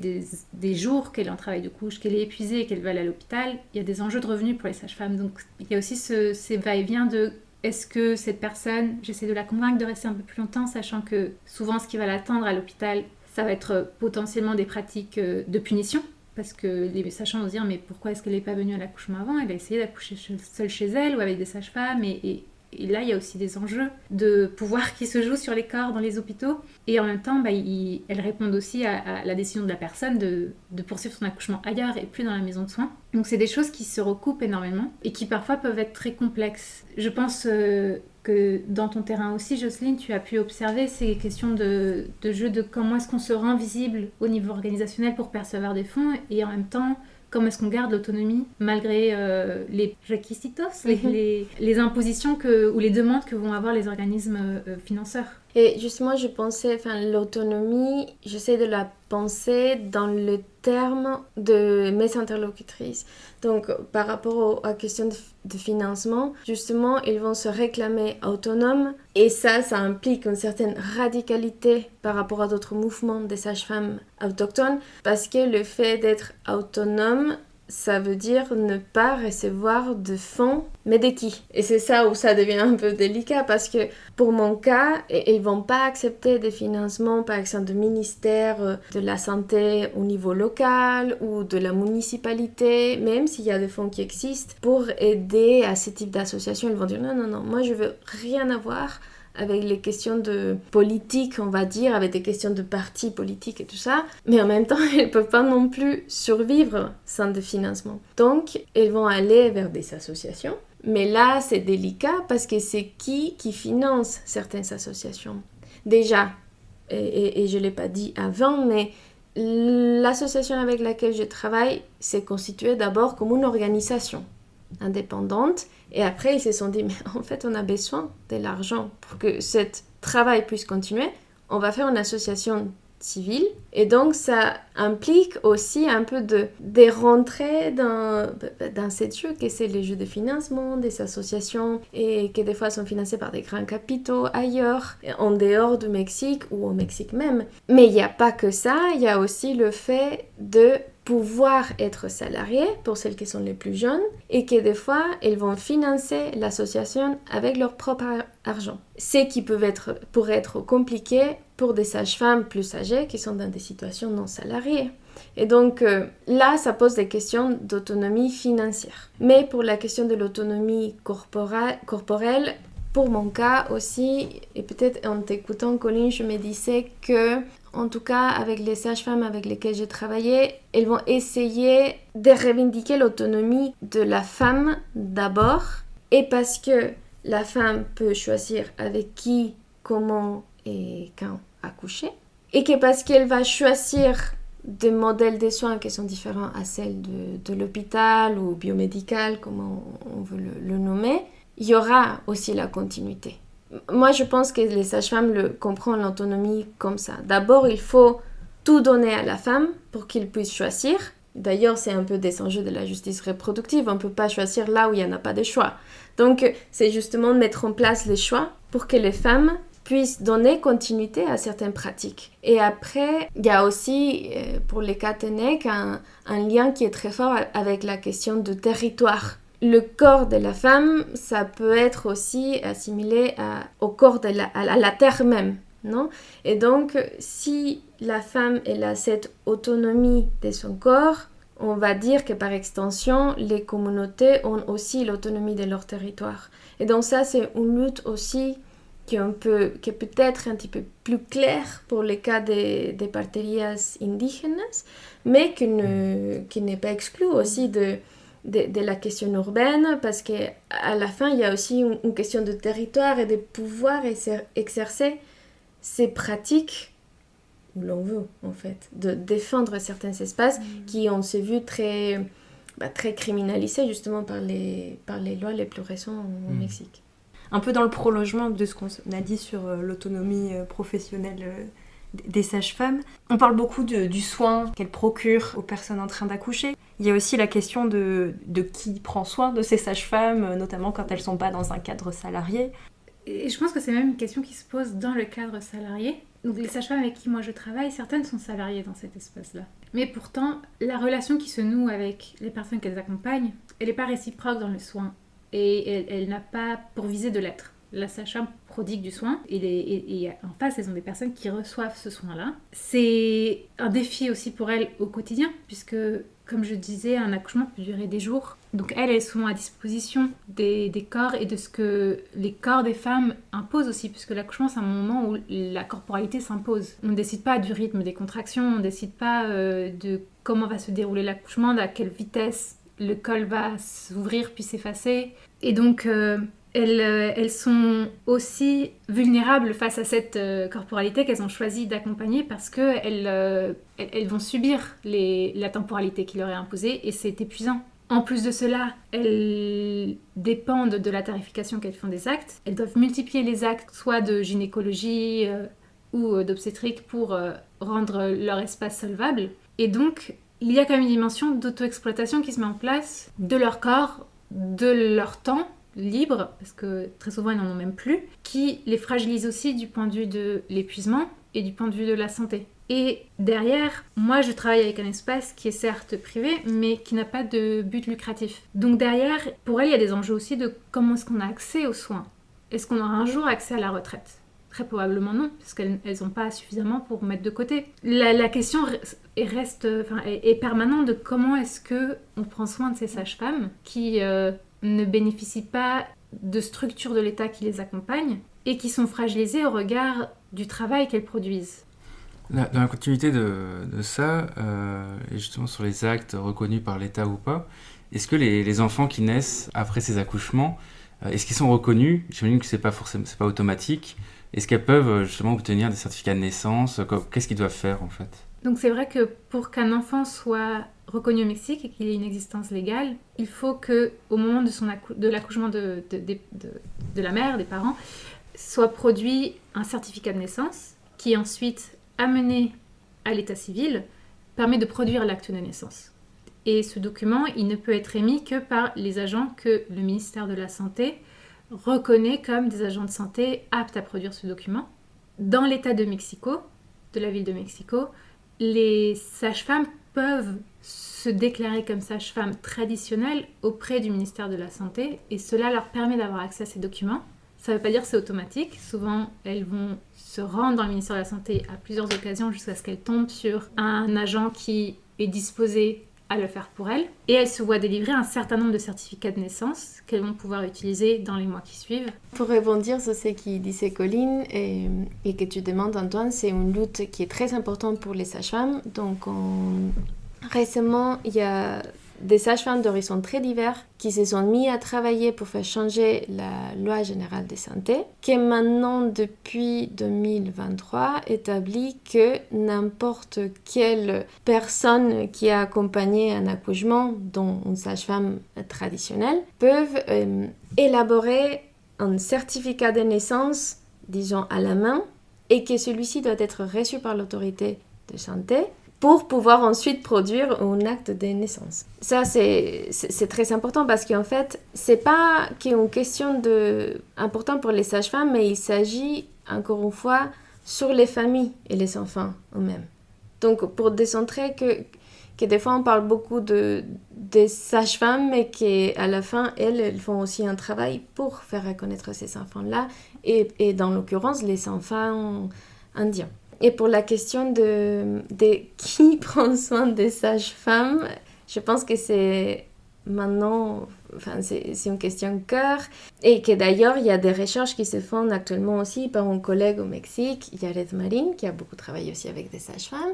des jours qu'elle est en travail de couche, qu'elle est épuisée et qu'elle va aller à l'hôpital, il y a des enjeux de revenus pour les sages-femmes. Donc il y a aussi ces va-et-vient de est-ce que cette personne, j'essaie de la convaincre de rester un peu plus longtemps, sachant que souvent ce qui va l'attendre à l'hôpital, ça va être potentiellement des pratiques de punition, parce que les sages-femmes vont se dire mais pourquoi est-ce qu'elle n'est pas venue à l'accouchement avant ? Elle a essayé d'accoucher seule chez elle ou avec des sages-femmes et là il y a aussi des enjeux de pouvoir qui se jouent sur les corps dans les hôpitaux et en même temps elles répondent aussi à la décision de la personne de poursuivre son accouchement ailleurs et plus dans la maison de soins. Donc c'est des choses qui se recoupent énormément et qui parfois peuvent être très complexes. Je pense que dans ton terrain aussi, Jocelyne, tu as pu observer ces questions de jeu de comment est-ce qu'on se rend visible au niveau organisationnel pour percevoir des fonds et en même temps comment est-ce qu'on garde l'autonomie malgré les requisitos, les impositions ou les demandes que vont avoir les organismes financeurs. Et justement, je pensais, l'autonomie, j'essaie de la penser dans le terme de mes interlocutrices. Donc, par rapport à la question de financement, justement, ils vont se réclamer autonomes. Et ça implique une certaine radicalité par rapport à d'autres mouvements des sages-femmes autochtones. Parce que le fait d'être autonome, ça veut dire ne pas recevoir de fonds, mais de qui ? Et c'est ça où ça devient un peu délicat parce que pour mon cas, ils vont pas accepter des financements, par exemple, du ministère de la Santé au niveau local ou de la municipalité, même s'il y a des fonds qui existent, pour aider à ce type d'association. Ils vont dire non, moi je veux rien avoir avec les questions de politique, on va dire, avec des questions de partis politiques et tout ça. Mais en même temps, elles ne peuvent pas non plus survivre sans des financements. Donc, elles vont aller vers des associations. Mais là, c'est délicat parce que c'est qui finance certaines associations. Déjà, et je ne l'ai pas dit avant, mais l'association avec laquelle je travaille s'est constituée d'abord comme une organisation indépendante. Et après, ils se sont dit, mais en fait, on a besoin de l'argent pour que ce travail puisse continuer. On va faire une association civile. Et donc, ça implique aussi un peu de rentrer dans cette jeu que c'est les jeux de financement des associations et que des fois sont financées par des grands capitaux ailleurs, en dehors du Mexique ou au Mexique même. Mais il n'y a pas que ça, il y a aussi le fait de pouvoir être salariées pour celles qui sont les plus jeunes et que des fois, elles vont financer l'association avec leur propre argent. Ce qui pourrait être compliqué pour des sages-femmes plus âgées qui sont dans des situations non salariées. Et donc là, ça pose des questions d'autonomie financière. Mais pour la question de l'autonomie corporelle, pour mon cas aussi, et peut-être en t'écoutant, Colline, je me disais que, en tout cas, avec les sages-femmes avec lesquelles j'ai travaillé, elles vont essayer de revendiquer l'autonomie de la femme d'abord, et parce que la femme peut choisir avec qui, comment et quand accoucher, et que parce qu'elle va choisir des modèles de soins qui sont différents à celles de l'hôpital ou biomédical, comme on veut le nommer, il y aura aussi la continuité. Moi, je pense que les sages-femmes comprennent l'autonomie comme ça. D'abord, il faut tout donner à la femme pour qu'elle puisse choisir. D'ailleurs, c'est un peu des enjeux de la justice reproductive. On ne peut pas choisir là où il n'y en a pas de choix. Donc, c'est justement de mettre en place les choix pour que les femmes puissent donner continuité à certaines pratiques. Et après, il y a aussi, pour les cas TENEC, un lien qui est très fort avec la question du territoire. Le corps de la femme, ça peut être aussi assimilé au corps à la terre même, non? Et donc, si la femme elle a cette autonomie de son corps, on va dire que par extension, les communautés ont aussi l'autonomie de leur territoire. Et donc ça, c'est une lutte aussi qui est peut-être un petit peu plus claire pour les cas des parterias indígenas, mais qui n'est pas exclue aussi de la question urbaine, parce qu'à la fin, il y a aussi une question de territoire et de pouvoir exercer ces pratiques où l'on veut, en fait, de défendre certains espaces qui ont s'est vu très criminalisés justement par les lois les plus récentes au Mexique. Un peu dans le prolongement de ce qu'on a dit sur l'autonomie professionnelle des sages-femmes. On parle beaucoup du soin qu'elles procurent aux personnes en train d'accoucher. Il y a aussi la question de qui prend soin de ces sages-femmes, notamment quand elles ne sont pas dans un cadre salarié. Et je pense que c'est même une question qui se pose dans le cadre salarié. Donc les sages-femmes avec qui moi je travaille, certaines sont salariées dans cet espace-là. Mais pourtant, la relation qui se noue avec les personnes qu'elles accompagnent, elle n'est pas réciproque dans le soin. Et elle n'a pas pour visée de l'être. La sage-femme prodigue du soin et en face, elles ont des personnes qui reçoivent ce soin-là. C'est un défi aussi pour elles au quotidien, puisque, comme je disais, un accouchement peut durer des jours. Donc elles sont à disposition des corps et de ce que les corps des femmes imposent aussi, puisque l'accouchement, c'est un moment où la corporalité s'impose. On ne décide pas du rythme des contractions, on ne décide pas de comment va se dérouler l'accouchement, à quelle vitesse le col va s'ouvrir puis s'effacer. Et donc, elles sont aussi vulnérables face à cette corporalité qu'elles ont choisi d'accompagner parce qu'elles vont subir la temporalité qui leur est imposée et c'est épuisant. En plus de cela, elles dépendent de la tarification qu'elles font des actes. Elles doivent multiplier les actes, soit de gynécologie ou d'obstétrique pour rendre leur espace solvable. Et donc, il y a quand même une dimension d'auto-exploitation qui se met en place de leur corps, de leur temps libre, parce que très souvent ils n'en ont même plus, qui les fragilise aussi du point de vue de l'épuisement et du point de vue de la santé. Et derrière, moi je travaille avec un espace qui est certes privé, mais qui n'a pas de but lucratif. Donc derrière, pour elles, il y a des enjeux aussi de comment est-ce qu'on a accès aux soins. Est-ce qu'on aura un jour accès à la retraite ? Très probablement non, parce qu'elles n'ont pas suffisamment pour mettre de côté. La question est permanente de comment est-ce qu'on prend soin de ces sages-femmes qui ne bénéficient pas de structures de l'État qui les accompagnent et qui sont fragilisées au regard du travail qu'elles produisent. Dans la continuité de ça, et justement sur les actes reconnus par l'État ou pas, est-ce que les enfants qui naissent après ces accouchements, est-ce qu'ils sont reconnus ? J'imagine que c'est pas automatique. Est-ce qu'elles peuvent justement obtenir des certificats de naissance ? Qu'est-ce qu'ils doivent faire en fait ? Donc c'est vrai que pour qu'un enfant soit reconnu au Mexique et qu'il ait une existence légale, il faut qu'au moment de l'accouchement de la mère, des parents, soit produit un certificat de naissance qui est ensuite amené à l'état civil, permet de produire l'acte de naissance. Et ce document, il ne peut être émis que par les agents que le ministère de la Santé reconnaît comme des agents de santé aptes à produire ce document. Dans l'État de Mexico, de la ville de Mexico, les sages-femmes peuvent se déclarer comme sage-femme traditionnelle auprès du ministère de la Santé et cela leur permet d'avoir accès à ces documents. Ça ne veut pas dire que c'est automatique. Souvent, elles vont se rendre dans le ministère de la Santé à plusieurs occasions jusqu'à ce qu'elles tombent sur un agent qui est disposé à le faire pour elles. Et elles se voient délivrer un certain nombre de certificats de naissance qu'elles vont pouvoir utiliser dans les mois qui suivent. Pour rebondir sur ce que disait Colline et que tu demandes, Antoine, c'est une lutte qui est très importante pour les sages-femmes. Donc, récemment, il y a des sages-femmes d'horizons très divers qui se sont mis à travailler pour faire changer la loi générale de santé, qui maintenant, depuis 2023, établit que n'importe quelle personne qui a accompagné un accouchement, dont une sage-femme traditionnelle, peuvent élaborer un certificat de naissance, disons à la main, et que celui-ci doit être reçu par l'autorité de santé pour pouvoir ensuite produire un acte de naissance. Ça, c'est très important parce qu'en fait, c'est pas qu'une question importante pour les sages-femmes, mais il s'agit, encore une fois, sur les familles et les enfants eux-mêmes. Donc, pour décentrer que des fois, on parle beaucoup des sages-femmes, mais qu'à la fin, elles font aussi un travail pour faire reconnaître ces enfants-là, et dans l'occurrence, les enfants indiens. Et pour la question de qui prend soin des sages-femmes, je pense que c'est maintenant, c'est une question de cœur. Et que d'ailleurs, il y a des recherches qui se font actuellement aussi par un collègue au Mexique, Yared Marin, qui a beaucoup travaillé aussi avec des sages-femmes,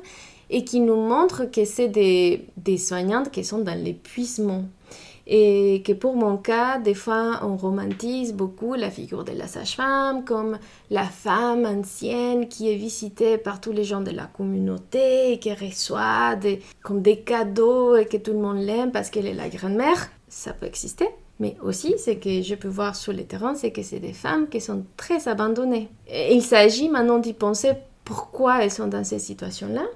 et qui nous montre que c'est des soignantes qui sont dans l'épuisement. Et que pour mon cas, des fois, on romantise beaucoup la figure de la sage-femme comme la femme ancienne qui est visitée par tous les gens de la communauté et qui reçoit comme des cadeaux et que tout le monde l'aime parce qu'elle est la grand-mère. Ça peut exister. Mais aussi, ce que je peux voir sur le terrain, c'est que c'est des femmes qui sont très abandonnées. Et il s'agit maintenant d'y penser pourquoi elles sont dans ces situations-là.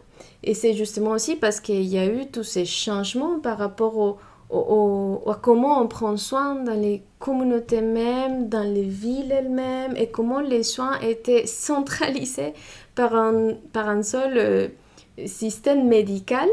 Et c'est justement aussi parce qu'il y a eu tous ces changements par rapport à comment on prend soin dans les communautés mêmes, dans les villes elles-mêmes, et comment les soins étaient centralisés par un seul système médical,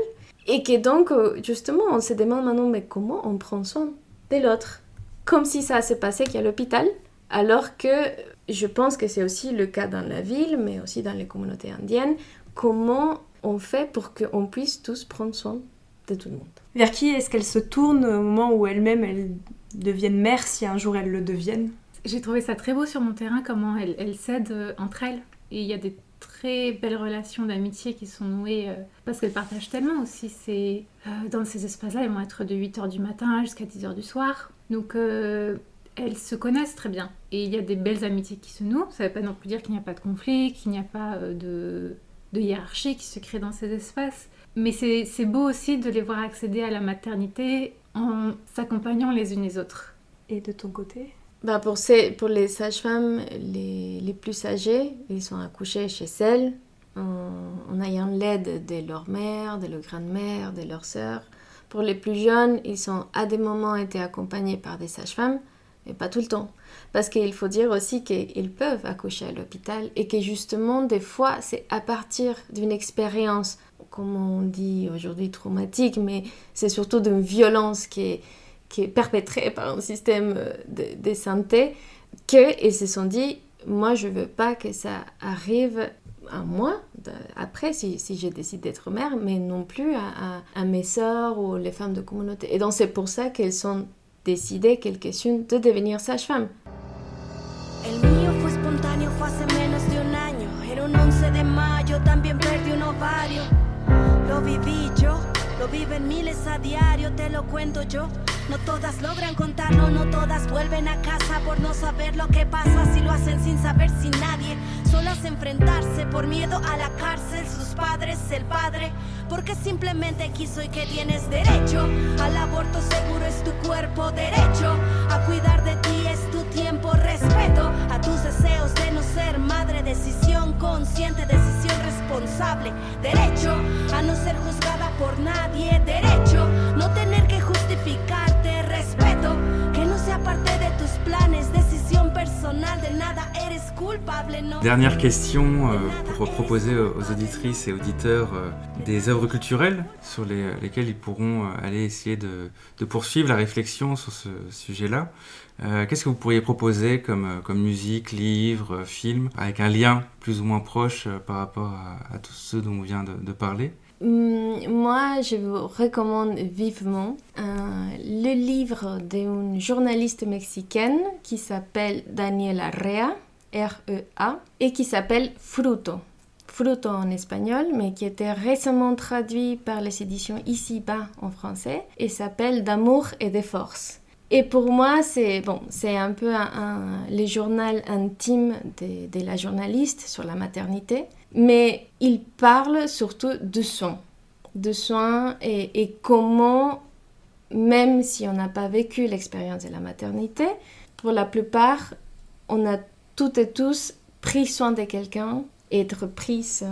et que donc, justement, on se demande maintenant, mais comment on prend soin de l'autre? Comme si ça se passait qu'à l'hôpital, alors que je pense que c'est aussi le cas dans la ville, mais aussi dans les communautés indiennes, comment on fait pour qu'on puisse tous prendre soin de tout le monde. Vers qui est-ce qu'elles se tournent au moment où elles deviennent mères, si un jour elles le deviennent? J'ai trouvé ça très beau sur mon terrain, comment elles s'aident entre elles. Et il y a des très belles relations d'amitié qui sont nouées parce qu'elles partagent tellement aussi. Dans ces espaces-là, elles vont être de 8h du matin jusqu'à 10h du soir. Donc elles se connaissent très bien. Et il y a des belles amitiés qui se nouent. Ça ne veut pas non plus dire qu'il n'y a pas de conflit, qu'il n'y a pas de hiérarchie qui se crée dans ces espaces. Mais c'est beau aussi de les voir accéder à la maternité en s'accompagnant les unes les autres. Et de ton côté? Pour les sages-femmes les plus âgées, ils sont accouchés chez elles en ayant l'aide de leur mère, de leur grand-mère, de leur sœur. Pour les plus jeunes, ils ont à des moments été accompagnés par des sages-femmes, mais pas tout le temps. Parce qu'il faut dire aussi qu'ils peuvent accoucher à l'hôpital et que justement, des fois, c'est à partir d'une expérience, comme on dit aujourd'hui, traumatique, mais c'est surtout d'une violence qui est perpétrée par un système de santé, qu'ils se sont dit, moi, je ne veux pas que ça arrive à moi, après, si je décide d'être mère, mais non plus à mes sœurs ou les femmes de communauté. Et donc, c'est pour ça qu'elles ont décidé, quelques-unes, de devenir sage-femme. El mío fue espontáneo, fue hace menos de un año. Era un 11 de mayo, también perdí un ovario. Lo viví yo, lo viven miles a diario, te lo cuento yo. No todas logran contarlo, no todas vuelven a casa por no saber lo que pasa. Si lo hacen sin saber, sin nadie, solas enfrentarse por miedo a la cárcel. Sus padres, el padre, porque simplemente quiso y que tienes derecho al aborto seguro, es tu cuerpo, derecho a cuidar de ti, es tu tiempo, respeto a tus deseos de no ser madre, decisión consciente, decisión responsable, derecho a no ser juzgada por nadie, derecho no tener que justificarte, respeto que no sea parte de tus planes, decisión personal, de nada eres culpable, no. Dernière question pour proposer aux auditrices et auditeurs des œuvres culturelles sur lesquelles ils pourront aller essayer de poursuivre la réflexion sur ce sujet-là. Qu'est-ce que vous pourriez proposer comme musique, livre, film, avec un lien plus ou moins proche par rapport à tous ceux dont on vient de parler ? Moi, je vous recommande vivement le livre d'une journaliste mexicaine qui s'appelle Daniela Rea, R-E-A, et qui s'appelle Fruto. Fruto en espagnol, mais qui était récemment traduit par les éditions Ici-Bas en français, et s'appelle D'amour et de force. Et pour moi, c'est un peu le journal intime de la journaliste sur la maternité, mais il parle surtout de soins et comment, même si on n'a pas vécu l'expérience de la maternité, pour la plupart, on a toutes et tous pris soin de quelqu'un et être prise.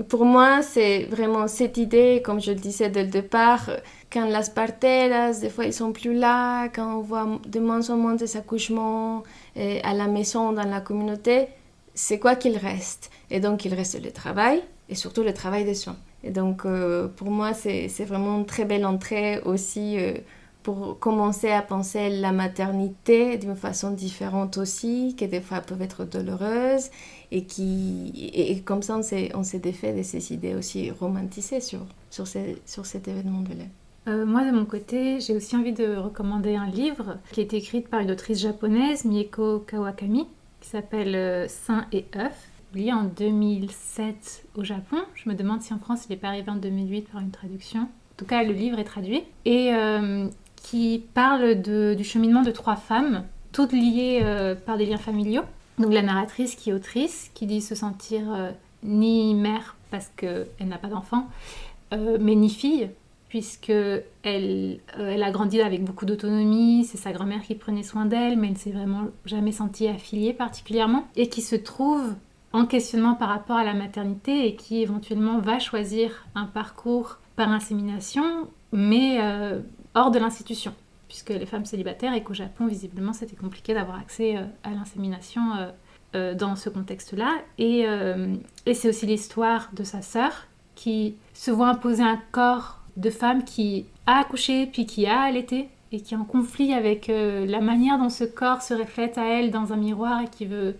Pour moi, c'est vraiment cette idée, comme je le disais dès le départ, quand las parteras, des fois, ils sont plus là, quand on voit de moins en moins des accouchements à la maison, dans la communauté, c'est quoi qu'il reste. Et donc, il reste le travail, et surtout le travail des soins. Et donc, pour moi, c'est vraiment une très belle entrée aussi pour commencer à penser la maternité d'une façon différente aussi, qui des fois peuvent être douloureuses, et comme ça, on s'est défait de ces idées aussi romantisées sur cet événement de lait. Moi, de mon côté, j'ai aussi envie de recommander un livre qui a été écrit par une autrice japonaise, Mieko Kawakami, qui s'appelle Sein et œufs, publié en 2007 au Japon. Je me demande si en France, il n'est pas arrivé en 2008 par une traduction. En tout cas, le livre est traduit. Et qui parle du cheminement de 3 femmes, toutes liées par des liens familiaux. Donc la narratrice qui est autrice, qui dit se sentir ni mère parce qu'elle n'a pas d'enfant, mais ni fille, puisqu'elle a grandi avec beaucoup d'autonomie, c'est sa grand-mère qui prenait soin d'elle, mais elle ne s'est vraiment jamais sentie affiliée particulièrement, et qui se trouve en questionnement par rapport à la maternité et qui éventuellement va choisir un parcours par insémination, mais hors de l'institution, puisque les femmes célibataires et qu'au Japon, visiblement, c'était compliqué d'avoir accès à l'insémination dans ce contexte-là. Et c'est aussi l'histoire de sa sœur qui se voit imposer un corps de femme qui a accouché puis qui a allaité et qui est en conflit avec la manière dont ce corps se reflète à elle dans un miroir et qui veut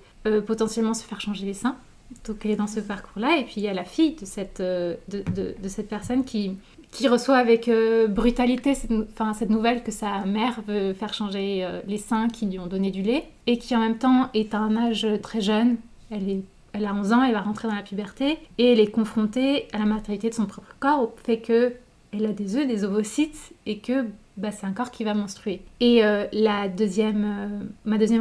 potentiellement se faire changer les seins. Donc elle est dans ce parcours-là, et puis il y a la fille de cette personne qui reçoit avec brutalité cette nouvelle que sa mère veut faire changer les seins qui lui ont donné du lait, et qui en même temps est à un âge très jeune. Elle a 11 ans, elle va rentrer dans la puberté, et elle est confrontée à la matérialité de son propre corps, au fait qu'elle a des œufs, des ovocytes, et que c'est un corps qui va menstruer. Et ma deuxième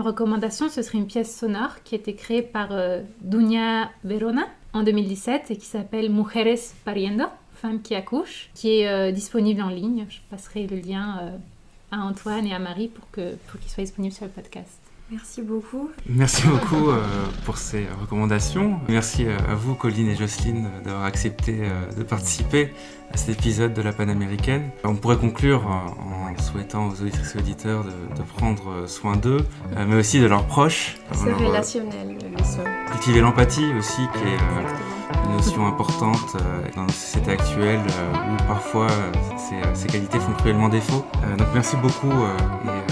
recommandation, ce serait une pièce sonore qui a été créée par Dunia Verona en 2017 et qui s'appelle Mujeres Pariendo, Femmes qui accouchent, qui est disponible en ligne. Je passerai le lien à Antoine et à Marie pour qu'ils soient disponibles sur le podcast. Merci beaucoup. Merci beaucoup pour ces recommandations. Merci à vous, Colline et Jocelyne, d'avoir accepté de participer à cet épisode de la Panaméricaine. On pourrait conclure en souhaitant aux auditrices et auditeurs de prendre soin d'eux, mais aussi de leurs proches. C'est relationnel, le soin. Cultiver l'empathie aussi, qui est une notion importante dans notre société actuelle où parfois ces qualités font cruellement défaut. Donc merci beaucoup et